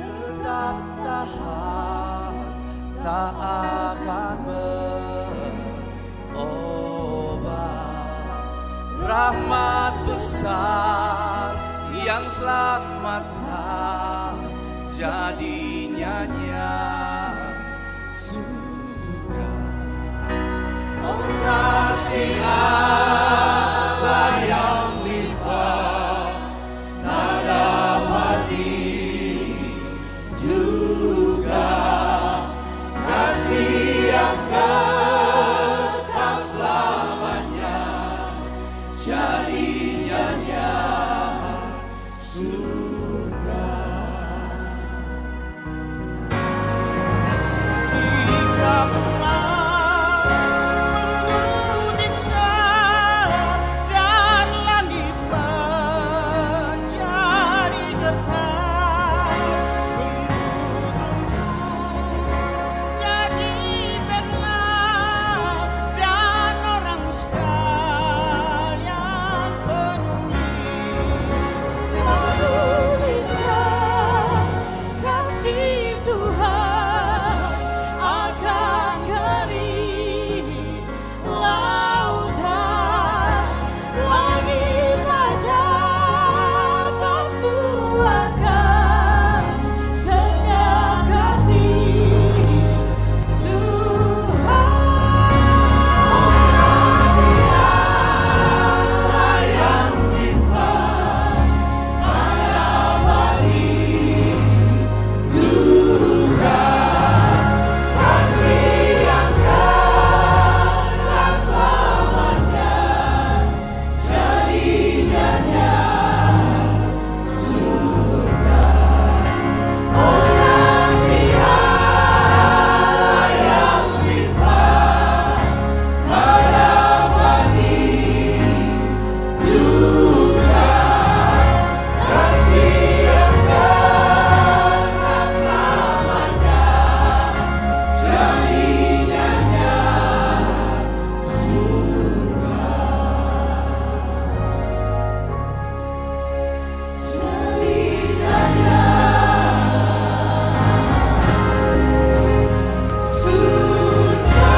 tetap tahan, tak akan berubah. Rahmat besar yang selamatkan, jadi nyanyian surga. Oh, kasih Allah yang limpah, tak dapat diduga. Kasih yang kekal selamanya, jadi nyanyian surga. Jika bulan mengudikkan dan langit menjadi gertak, gunung jadi belah, dan orang sekalian menuliskan kasih Tuhan akan kering lautan. Langit tak dapat buatkan senyap kasih Tuhan. Kasih Allah yang limpah, tak dapat diduga. Kasih yang kekal selamanya, jadi nyanyian surga. Oh, kasih Allah yang limpah, tak dapat diduga. Kasih yang kekal selamanya, jadi nyanyian surga. Jadi nyanyian surga.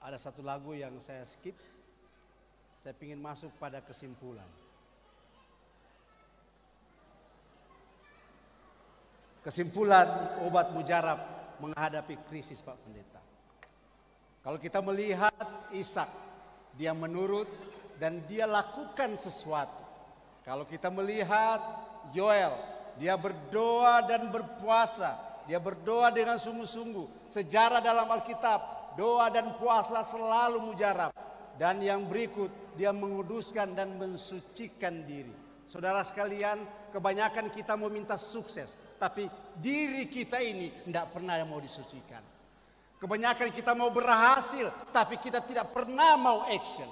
Ada satu lagu yang saya skip. Saya ingin masuk pada kesimpulan. Kesimpulan obat mujarab menghadapi krisis, Pak Pendeta. Kalau kita melihat Ishak, dia menurut dan dia lakukan sesuatu. Kalau kita melihat Yoel, dia berdoa dan berpuasa. Dia berdoa dengan sungguh-sungguh. Sejarah dalam Alkitab, doa dan puasa selalu mujarab. Dan yang berikut, dia menguduskan dan mensucikan diri. Saudara sekalian, kebanyakan kita mau minta sukses, tapi diri kita ini tidak pernah mau disucikan. Kebanyakan kita mau berhasil, tapi kita tidak pernah mau action.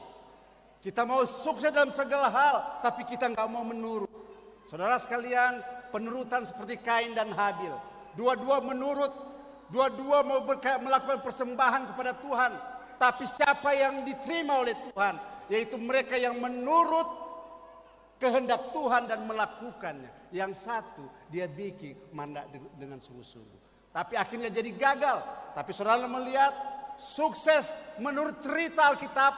Kita mau sukses dalam segala hal, tapi kita nggak mau menurut. Saudara sekalian, penurutan seperti Kain dan Habil. Dua-dua menurut, dua-dua mau melakukan persembahan kepada Tuhan. Tapi siapa yang diterima oleh Tuhan? Yaitu mereka yang menurut kehendak Tuhan dan melakukannya. Yang satu dia bikin mandat dengan sungguh-sungguh. Tapi akhirnya jadi gagal. Tapi saudara melihat sukses menurut cerita Alkitab.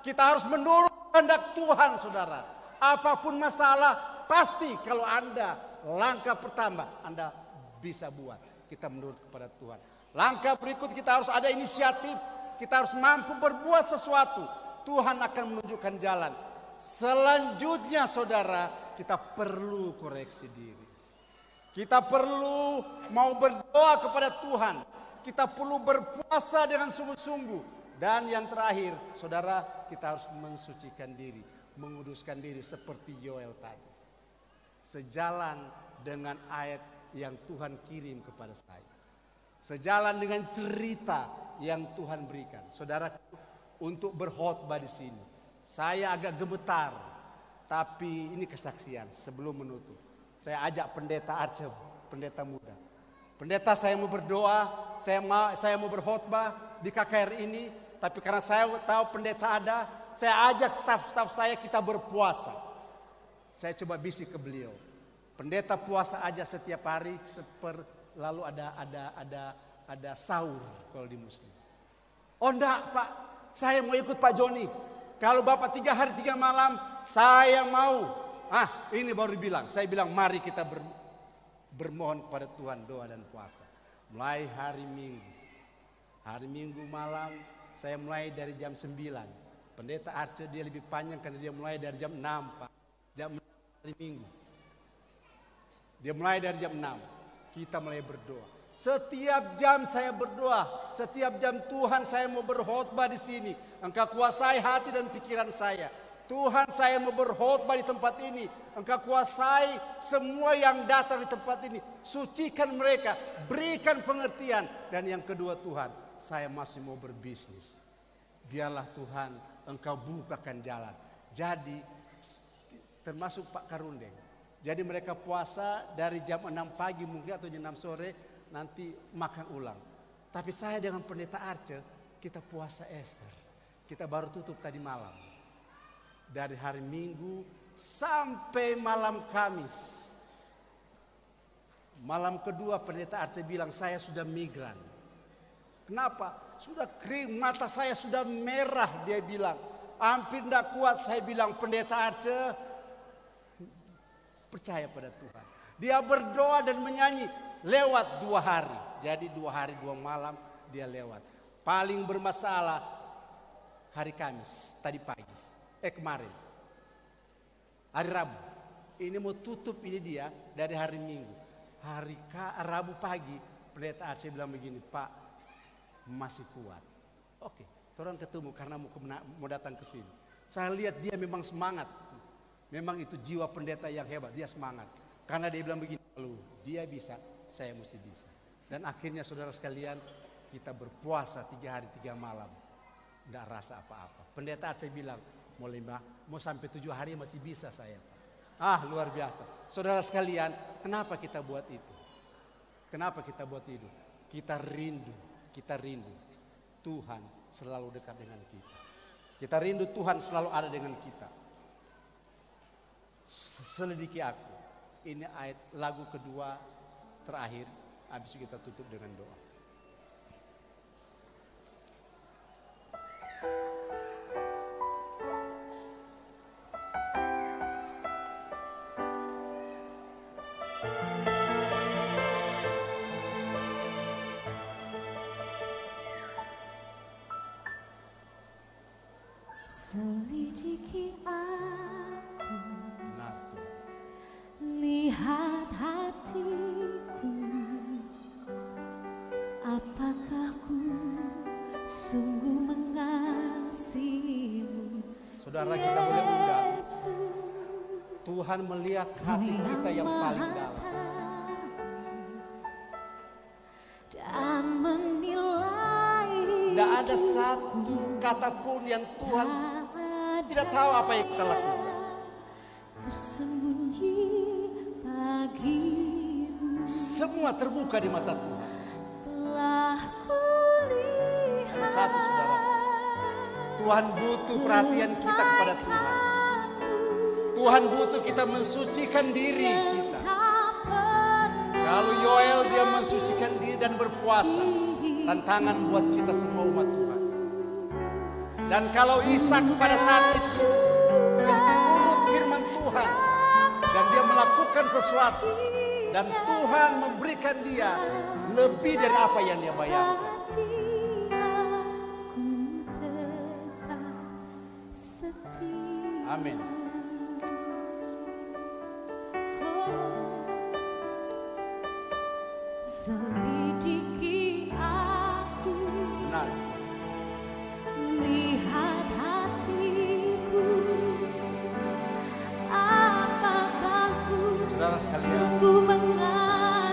Kita harus menurut kehendak Tuhan saudara. Apapun masalah pasti kalau Anda langkah pertama Anda bisa buat. Kita menurut kepada Tuhan. Langkah berikut kita harus ada inisiatif. Kita harus mampu berbuat sesuatu. Tuhan akan menunjukkan jalan. Selanjutnya saudara, kita perlu koreksi diri. Kita perlu mau berdoa kepada Tuhan. Kita perlu berpuasa dengan sungguh-sungguh. Dan yang terakhir, saudara, kita harus mensucikan diri, menguduskan diri seperti Yoel tadi. Sejalan dengan ayat yang Tuhan kirim kepada saya. Sejalan dengan cerita yang Tuhan berikan. Saudara, untuk berkhotbah di sini. Saya agak gemetar, tapi ini kesaksian sebelum menutup. Saya ajak pendeta Arce, pendeta muda. Pendeta saya mau berdoa, saya mau berkhotbah di KKR ini. Tapi karena saya tahu pendeta ada, saya ajak staf-staf saya kita berpuasa. Saya coba bisik ke beliau. Pendeta puasa aja setiap hari, lalu ada sahur kalau di Muslim. Oh enggak Pak, saya mau ikut Pak Joni. Kalau Bapak 3 hari 3 malam, saya mau. Ini baru bilang. Saya bilang mari kita bermohon kepada Tuhan doa dan puasa. Mulai hari Minggu. Hari Minggu malam saya mulai dari jam 9. Pendeta Arce dia lebih panjang karena dia mulai dari jam 6 Pak. Dia mulai hari Minggu. Dia mulai dari jam 6. Kita mulai berdoa. Setiap jam saya berdoa, setiap jam Tuhan saya mau berkhotbah di sini. Engkau kuasai hati dan pikiran saya. Tuhan saya mau berkhotbah di tempat ini. Engkau kuasai semua yang datang di tempat ini. Sucikan mereka, berikan pengertian. Dan yang kedua Tuhan, saya masih mau berbisnis. Biarlah Tuhan Engkau bukakan jalan. Jadi termasuk Pak Karundeng. Jadi mereka puasa dari jam 6 pagi mungkin atau jam 6 sore. Nanti makan ulang. Tapi saya dengan pendeta Arce, kita puasa Ester. Kita baru tutup tadi malam. Dari hari Minggu sampai malam Kamis. Malam kedua pendeta Arce bilang saya sudah migran. Kenapa? Sudah kering, mata saya sudah merah dia bilang. Hampir tidak kuat saya bilang pendeta Arce. Percaya pada Tuhan. Dia berdoa dan menyanyi. Lewat 2 hari. Jadi 2 hari 2 malam dia lewat. Paling bermasalah hari Kamis. Tadi pagi. Kemarin. Hari Rabu. Ini mau tutup ini dia dari hari Minggu. Hari Rabu pagi. Pendeta Arce bilang begini. Pak masih kuat. Oke. Orang ketemu karena mau datang ke sini. Saya lihat dia memang semangat. Memang itu jiwa pendeta yang hebat. Dia semangat. Karena dia bilang begini. Kalau dia bisa. Saya mesti bisa. Dan akhirnya saudara sekalian kita berpuasa 3 hari 3 malam. Tidak rasa apa-apa. Pendeta Arce bilang mau sampai 7 hari masih bisa saya. Luar biasa. Saudara sekalian kenapa kita buat itu? Kenapa kita buat itu? Kita rindu. Tuhan selalu dekat dengan kita. Kita rindu Tuhan selalu ada dengan kita. Selidiki aku. Ini ayat lagu kedua terakhir, habis itu kita tutup dengan doa. Selidiki aku, Benar Tuhan. lihat hatiku. Apakah ku sungguh mengasihimu? Saudara kita boleh undang. Yesus, Tuhan melihat hati kita yang paling dalam. dan menilai Tidak ada satu kata pun yang Tuhan tidak tahu apa yang kita lakukan. tersembunyi bagimu. Semua terbuka di mata Tuhan. Telah kulihat Satu saudara. Tuhan butuh perhatian kita kepada Tuhan. Tuhan butuh kita mensucikan diri kita. Kalau Yoel dia mensucikan diri dan berpuasa, tantangan buat kita semua umat Tuhan. Dan kalau Ishak pada saat itu dia menurut firman Tuhan dan dia melakukan sesuatu dan Tuhan memberikan dia lebih dari apa yang dia bayangkan. Amin. Selidiki aku, Benar. lihat hatiku, apakah ku Saudara sekalian, sungguh yang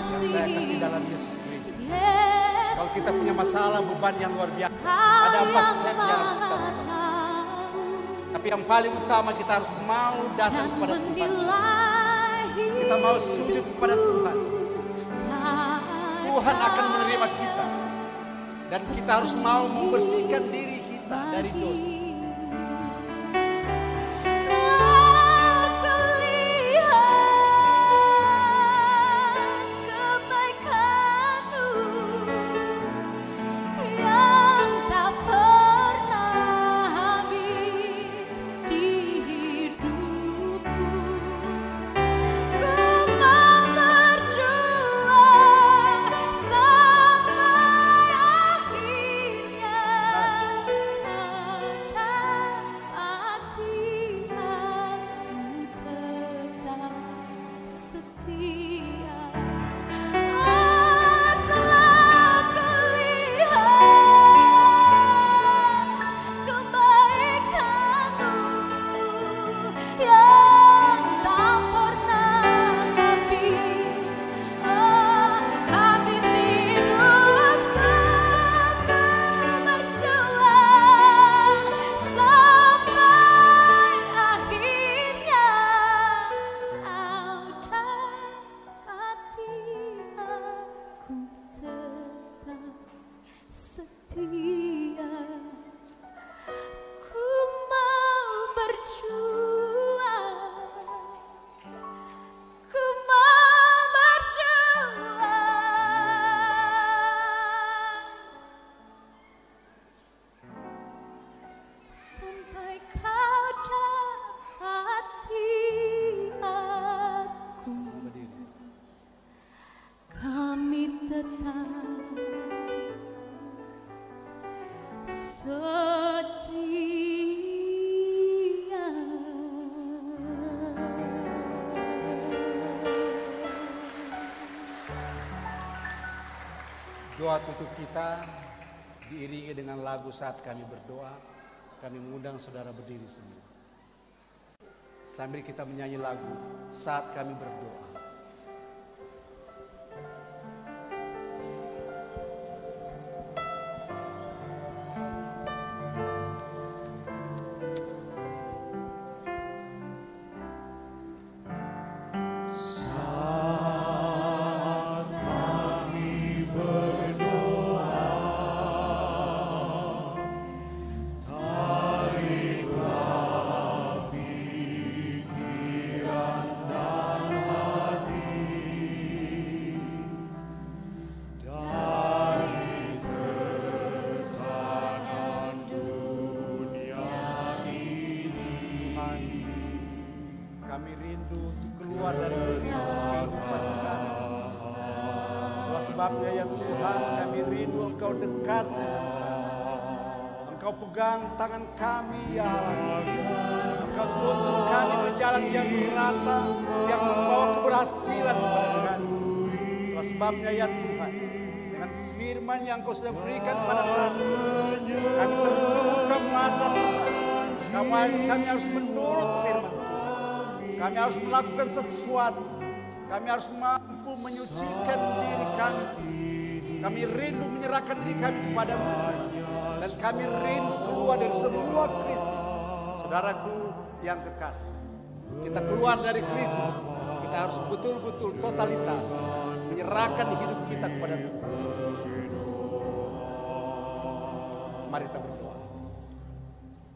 saya kasih mengasihi dalam Yesus Kristus. Yesus. Kalau kita punya masalah, beban yang luar biasa, ada apa step yang harus kita lakukan. Tapi yang paling utama kita harus mau datang kepada Tuhan. Kita mau sujud kepada Tuhan. Tuhan akan menerima kita. Dan kita harus mau membersihkan diri kita dari dosa. Doa tutup kita diiringi dengan lagu saat kami berdoa. Kami mengundang saudara berdiri semua. Sambil kita menyanyi lagu saat kami berdoa. Kami rindu untuk keluar dari krisis kehidupan kami. Itulah sebabnya ya Tuhan, kami rindu Engkau dekat dengan kami. Engkau pegang tangan kami ya Allah. Engkau tuntun kami ke jalan yang merata, yang membawa keberhasilan kepada kami. Itulah sebabnya ya Tuhan, dengan firman yang Kau sudah berikan pada saat ini, kami terbuka mata Tuhan. Kami harus menurut firman Tuhan. Kami harus melakukan sesuatu. Kami harus mampu menyucikan diri kami. Kami rindu menyerahkan diri kami kepada-Mu. Dan kami rindu keluar dari semua krisis. Saudaraku yang kekasih, kita keluar dari krisis. Kita harus betul-betul totalitas menyerahkan hidup kita kepada Tuhan. Mari kita berdoa.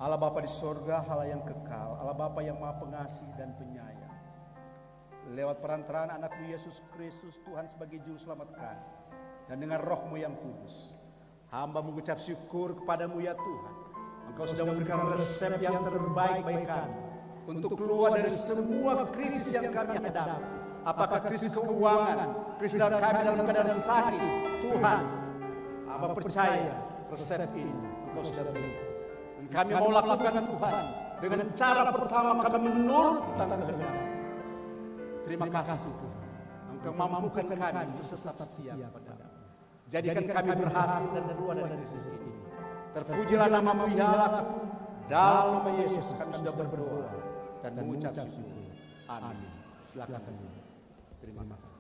Allah Bapa di sorga, Allah yang kekal, Allah Bapa yang maha pengasih dan penyayang. Lewat perantaraan anakmu Yesus Kristus, Tuhan sebagai juru selamat kami, dan dengan rohmu yang kudus, hamba mengucap syukur kepadamu ya Tuhan. Engkau sudah memberikan resep yang terbaik bagi kami untuk keluar dari semua krisis yang kami hadapi. Apakah krisis keuangan, krisis dalam kami dalam keadaan sakit, Tuhan, hamba percaya resep ini Engkau sudah berikan. Kami mau lakukan Tuhan dengan cara pertama kami menurut tentang kehendak. Terima kasih Tuhan, Engkau mampukan kami untuk tetap setia padamu. Jadikan kami berhasil dan keluar dari krisis ini. Terpujilah namamu ya Allah. Dalam nama Yesus kami sudah berdoa dan mengucap syukur. Amin. Silakan. Terima kasih.